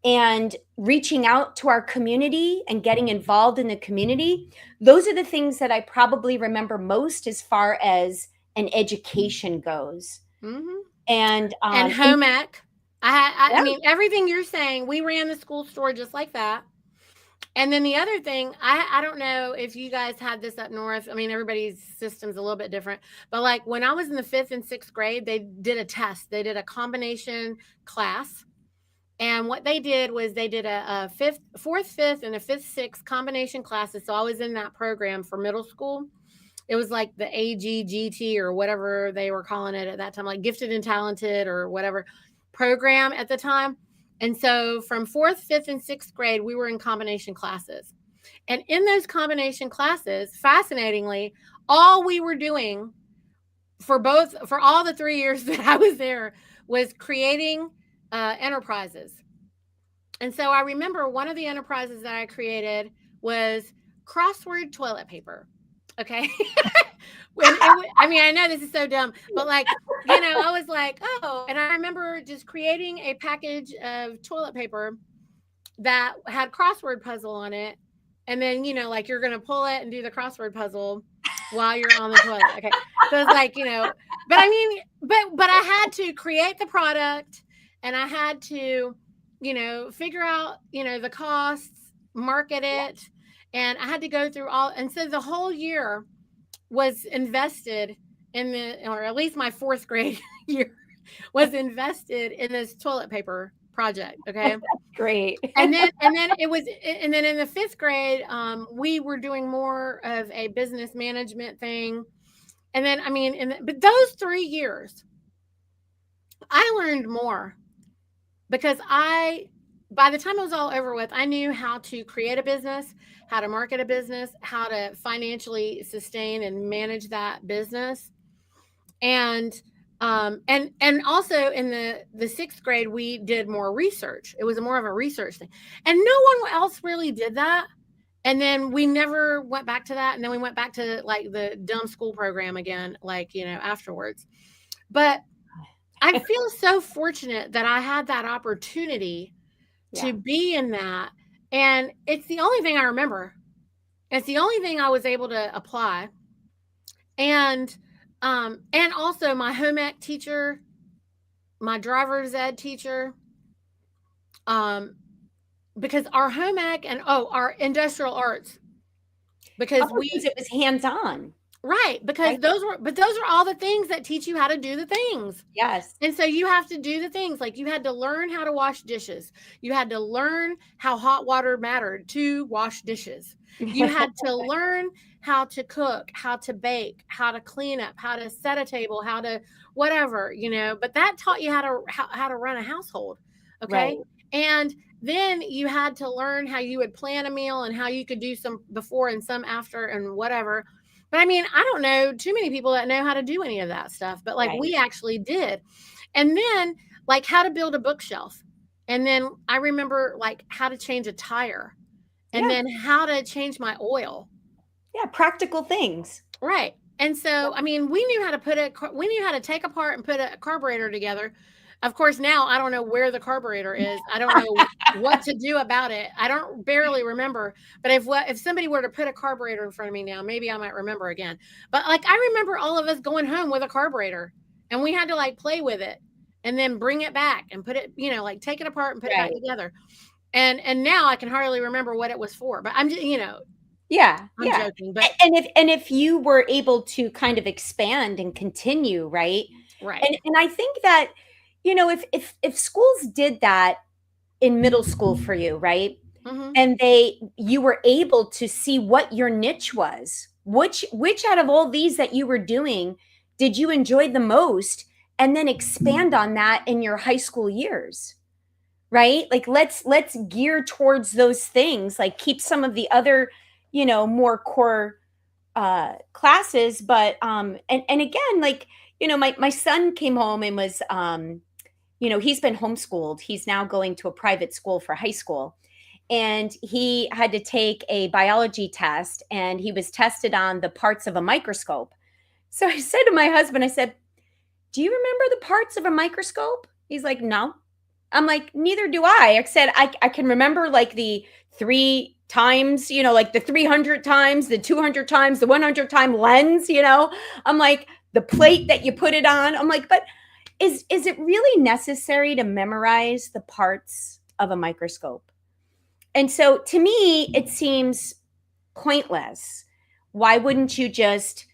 and reaching out to our community and getting involved in the community, those are the things that I probably remember most as far as an education goes. And home ec. I mean, everything you're saying, we ran the school store just like that. And then the other thing, I don't know if you guys had this up north. I mean, everybody's system's a little bit different. But like when I was in the 5th and 6th grade, they did a test. They did a combination class. And what they did was they did a 4th, 5th, and a 5th, 6th combination classes. So I was in that program for middle school. it was like the AGGT or whatever they were calling it at that time, like gifted and talented or whatever program at the time. And so from 4th, 5th, and 6th grade, we were in combination classes. And in those combination classes, fascinatingly, all we were doing for all the 3 years that I was there was creating enterprises. And so I remember one of the enterprises that I created was crossword toilet paper. Okay. I mean, I know this is so dumb, but like, you know, I was like, oh, and I remember just creating a package of toilet paper that had crossword puzzle on it. And then, you know, like you're going to pull it and do the crossword puzzle while you're on the toilet. Okay. So it's like, you know, but I mean, but I had to create the product and I had to, you know, figure out, you know, the costs, market it. And I had to go through all, and so the whole year was invested in or at least my 4th grade year was invested in this toilet paper project. Okay. Great. And then in the 5th grade, we were doing more of a business management thing. And then, I mean, but those 3 years, I learned more because by the time it was all over with, I knew how to create a business, how to market a business, how to financially sustain and manage that business. And also in the 6th grade, we did more research. It was more of a research thing. And no one else really did that. And then we never went back to that. And then we went back to like the dumb school program again, like, you know, afterwards. But I feel so fortunate that I had that opportunity to be in that. And it's the only thing I remember. It's the only thing I was able to apply. And also my home ec teacher, my driver's ed teacher, because our home ec and our industrial arts, because it was hands-on. Right, because those are all the things that teach you how to do the things. Yes. And so you have to do the things, like you had to learn how to wash dishes. You had to learn how hot water mattered to wash dishes. You had to learn how to cook, how to bake, how to clean up, how to set a table, how to whatever, you know, but that taught you how to run a household. Okay. Right. And then you had to learn how you would plan a meal and how you could do some before and some after and whatever. But I mean, I don't know too many people that know how to do any of that stuff, but like we actually did. And then like how to build a bookshelf. And then I remember like how to change a tire and then how to change my oil. Yeah. Practical things. Right. And so, I mean, we knew how to take apart and put a carburetor together. Of course, now I don't know where the carburetor is. I don't know what to do about it. I don't barely remember. But if somebody were to put a carburetor in front of me now, maybe I might remember again. But like I remember all of us going home with a carburetor and we had to like play with it and then bring it back and put it, you know, like take it apart and put it back together. And now I can hardly remember what it was for. But I'm just, you know, I'm joking. But and if you were able to kind of expand and continue, right? And I think that, you know, if schools did that in middle school for you, right? Mm-hmm. And you were able to see what your niche was, which out of all these that you were doing, did you enjoy the most? And then expand on that in your high school years, right? Like let's gear towards those things, like keep some of the other, you know, more core classes. But and again, like, you know, my son came home and was you know, he's been homeschooled. He's now going to a private school for high school. And he had to take a biology test and he was tested on the parts of a microscope. So I said to my husband, I said, do you remember the parts of a microscope? He's like, no. I'm like, neither do I. I said, I can remember like the 3 times, you know, like the 300 times, the 200 times, the 100 time lens, you know, I'm like the plate that you put it on. I'm like, but is it really necessary to memorize the parts of a microscope? And so to me, it seems pointless. Why wouldn't you just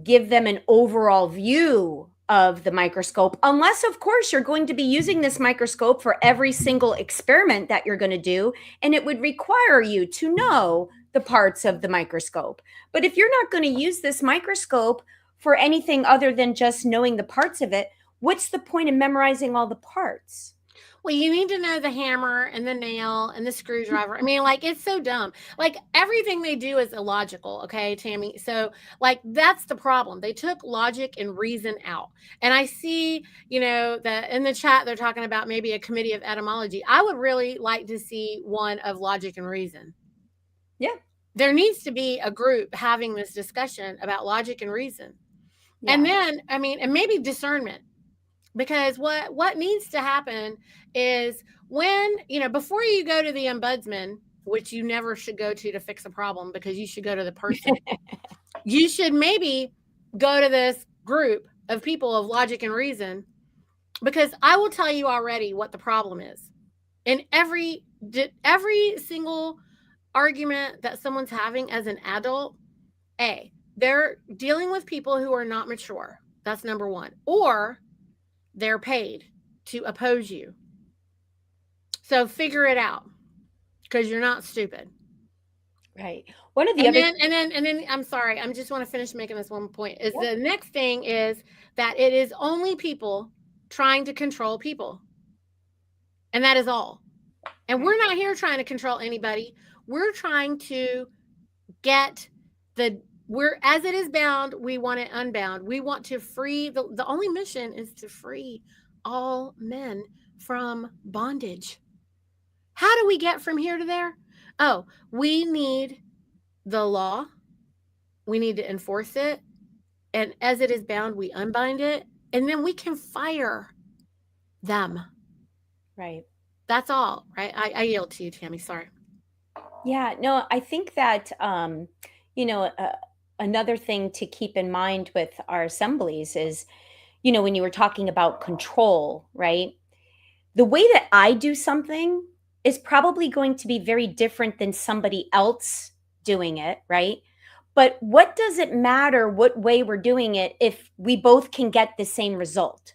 give them an overall view of the microscope? Unless, of course, you're going to be using this microscope for every single experiment that you're going to do. And it would require you to know the parts of the microscope. But if you're not going to use this microscope for anything other than just knowing the parts of it, what's the point of memorizing all the parts? Well, you need to know the hammer and the nail and the screwdriver. I mean, like, it's so dumb. Like, everything they do is illogical. Okay, Tammy. So, like, that's the problem. They took logic and reason out. And I see, that in the chat, they're talking about maybe a committee of etymology. I would really like to see one of logic and reason. Yeah. There needs to be a group having this discussion about logic and reason. Yeah. And then, and maybe discernment. Because what needs to happen is when, before you go to the ombudsman, which you never should go to fix a problem, because you should go to the person, you should maybe go to this group of people of logic and reason, because I will tell you already what the problem is. In every single argument that someone's having as an adult, they're dealing with people who are not mature. That's number one. Or they're paid to oppose you. So figure it out, because you're not stupid. Right. One of the other and then I'm sorry, I just want to finish making this one point. Is the next thing is that it is only people trying to control people. And that is all. And we're not here trying to control anybody. We're trying to get as it is bound, we want it unbound. We want to free, the only mission is to free all men from bondage. How do we get from here to there? Oh, we need the law. We need to enforce it. And as it is bound, we unbind it. And then we can fire them. Right. That's all, right? I yield to you, Tammy. Sorry. Yeah, no, I think that, another thing to keep in mind with our assemblies is, when you were talking about control, right? The way that I do something is probably going to be very different than somebody else doing it, right? But what does it matter what way we're doing it if we both can get the same result,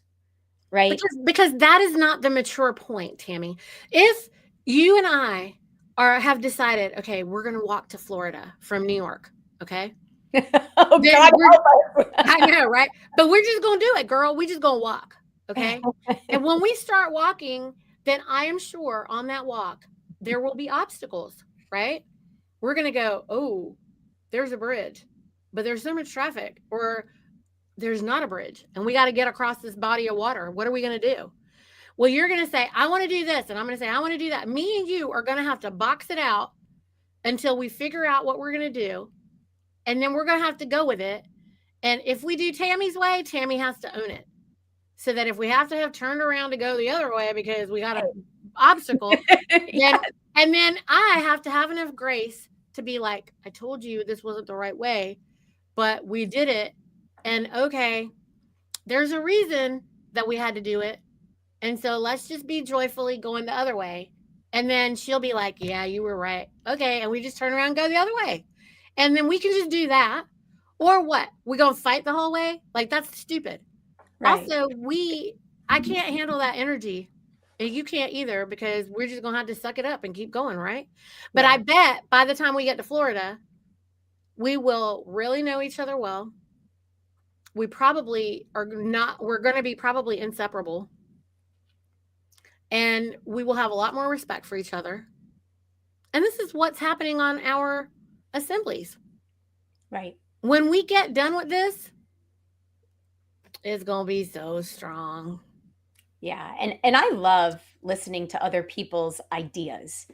right? Because that is not the mature point, Tammy. If you and I have decided, okay, we're going to walk to Florida from New York, okay? Oh, God, I know, right? But we're just going to do it, girl. We just going to walk, okay? And when we start walking, then I am sure on that walk, there will be obstacles, right? We're going to go, oh, there's a bridge, but there's so much traffic, or there's not a bridge, and we got to get across this body of water. What are we going to do? Well, you're going to say, I want to do this, and I'm going to say, I want to do that. Me and you are going to have to box it out until we figure out what we're going to do, and then we're going to have to go with it. And if we do Tammy's way, Tammy has to own it. So that if we have to have turned around to go the other way because we got an obstacle, Yeah. and then I have to have enough grace to be like, I told you this wasn't the right way, but we did it. And okay, there's a reason that we had to do it. And so let's just be joyfully going the other way. And then she'll be like, yeah, you were right. Okay. And we just turn around and go the other way. And then we can just do that. Or what? We going to fight the whole way? Like, that's stupid. Right. Also, I can't handle that energy. And you can't either, because we're just going to have to suck it up and keep going, right? But I bet by the time we get to Florida, we will really know each other well. We probably we're going to be probably inseparable. And we will have a lot more respect for each other. And this is what's happening on our assemblies. Right. When we get done with this, it's going to be so strong. Yeah. And I love listening to other people's ideas,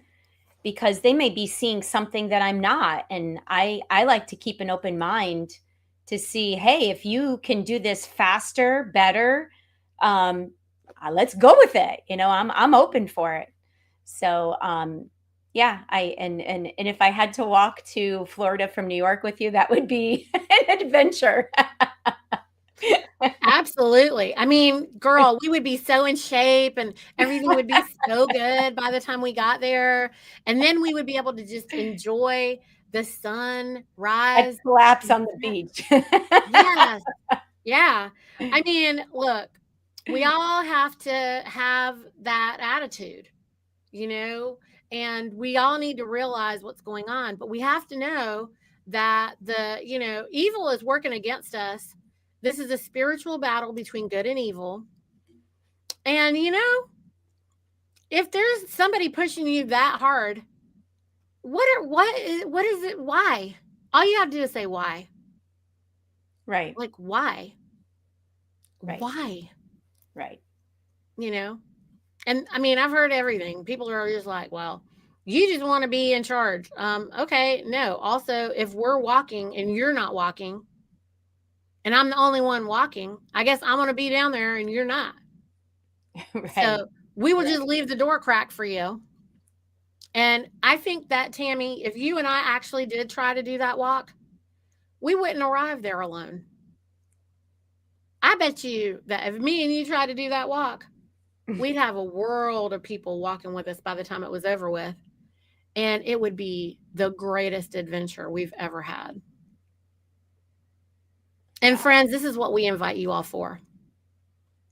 because they may be seeing something that I'm not. And I like to keep an open mind to see, hey, if you can do this faster, better, let's go with it. I'm open for it. So, yeah, and if I had to walk to Florida from New York with you, that would be an adventure. Absolutely. I mean, girl, we would be so in shape and everything would be so good by the time we got there. And then we would be able to just enjoy the sun rise. I'd collapse on the beach. Yes. Yeah. I mean, look, we all have to have that attitude. you know, and we all need to realize what's going on. But we have to know that evil is working against us. This is a spiritual battle between good and evil. And, if there's somebody pushing you that hard, what is it? Why? All you have to do is say why. Right. Like, why? Right. Why? Right. And I mean, I've heard everything. People are just like, well, you just want to be in charge. Okay, no. Also, if we're walking and you're not walking, and I'm the only one walking, I guess I'm going to be down there and you're not. Right. So we will just leave the door cracked for you. And I think that, Tammy, if you and I actually did try to do that walk, we wouldn't arrive there alone. I bet you that if me and you tried to do that walk, we'd have a world of people walking with us by the time it was over with. And it would be the greatest adventure we've ever had. And friends, this is what we invite you all for.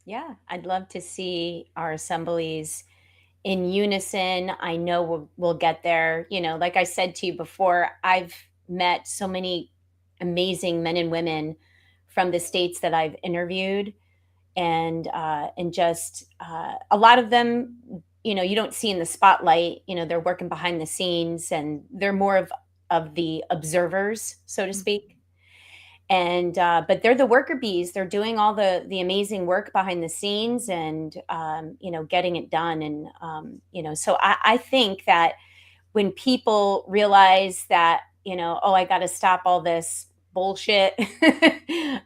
Yeah, I'd love to see our assemblies in unison. I know we'll get there. Like I said to you before, I've met so many amazing men and women from the states that I've interviewed, and just a lot of them, you don't see in the spotlight. They're working behind the scenes, and they're more of the observers, so to speak. And but they're the worker bees. They're doing all the amazing work behind the scenes, and getting it done. And so I think that when people realize that, I got to stop all this bullshit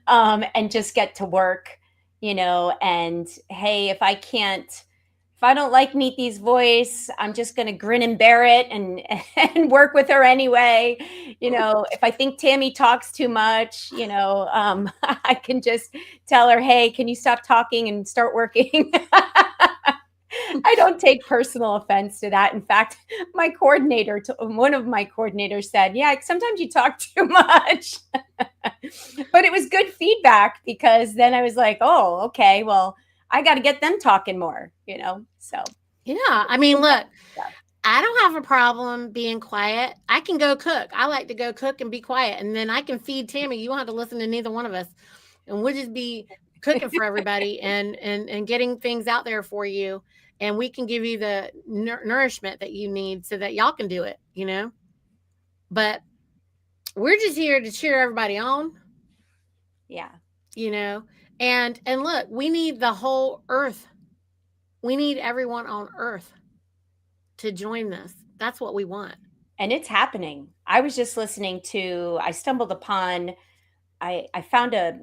and just get to work, and hey, if I don't like Niti's voice, I'm just going to grin and bear it and work with her anyway. If I think Tammy talks too much, I can just tell her, hey, can you stop talking and start working? I don't take personal offense to that. In fact, one of my coordinators said, yeah, sometimes you talk too much. But it was good feedback, because then I was like, oh, okay, well, I got to get them talking more, so. Yeah. I mean, look, I don't have a problem being quiet. I can go cook. I like to go cook and be quiet. And then I can feed Tammy. You won't have to listen to neither one of us. And we'll just be cooking for everybody and getting things out there for you. And we can give you the nourishment that you need so that y'all can do it, But we're just here to cheer everybody on. Yeah. And look, we need the whole earth. We need everyone on earth to join this. That's what we want. And it's happening. I was just listening to, I stumbled upon, I found a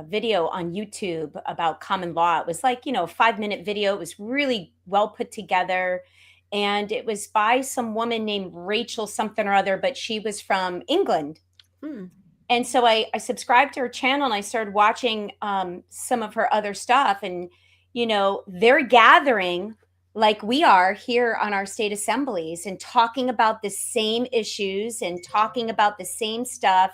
video on YouTube about common law. It was like, a 5-minute video. It was really well put together. And it was by some woman named Rachel something or other, but she was from England. And so I subscribed to her channel, and I started watching some of her other stuff. And, they're gathering like we are here on our state assemblies and talking about the same issues and talking about the same stuff.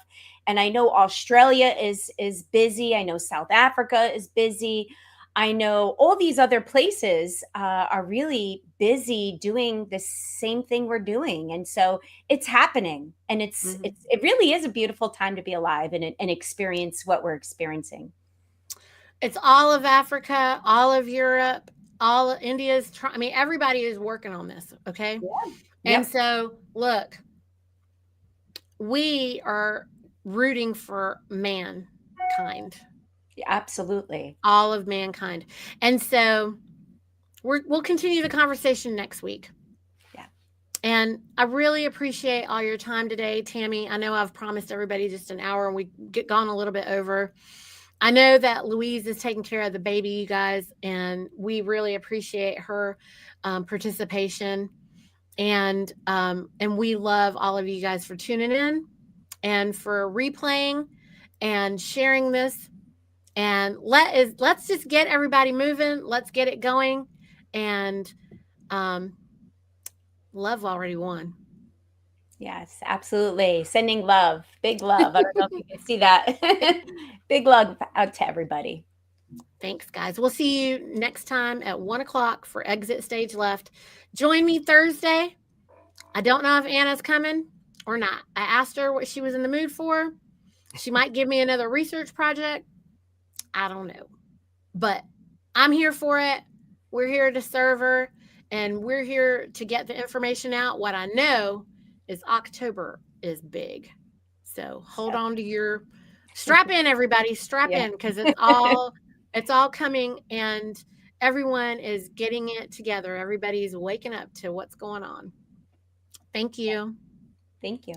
And I know Australia is busy. I know South Africa is busy. I know all these other places are really busy doing the same thing we're doing. And so it's happening. And it really is a beautiful time to be alive and experience what we're experiencing. It's all of Africa, all of Europe, all of India's trying. I mean, everybody is working on this. Okay. Yeah. And so look, we are rooting for mankind. Yeah, absolutely. All of mankind. And so we'll continue the conversation next week. Yeah. And I really appreciate all your time today, Tammy. I know I've promised everybody just an hour, and we get gone a little bit over. I know that Louise is taking care of the baby, you guys, and we really appreciate her participation. And we love all of you guys for tuning in and for replaying and sharing this. And let's just get everybody moving. Let's get it going. And love already won. Yes, absolutely. Sending love, big love. I don't know if you can see that. Big love out to everybody. Thanks, guys. We'll see you next time at 1 o'clock for Exit Stage Left. Join me Thursday. I don't know if Anna's coming or not. I asked her what she was in the mood for. She might give me another research project. I don't know. But I'm here for it. We're here to serve her, and we're here to get the information out. What I know is October is big. So hold on to your strap in, everybody. Strap in, because it's all coming, and everyone is getting it together. Everybody's waking up to what's going on. Thank you. Thank you.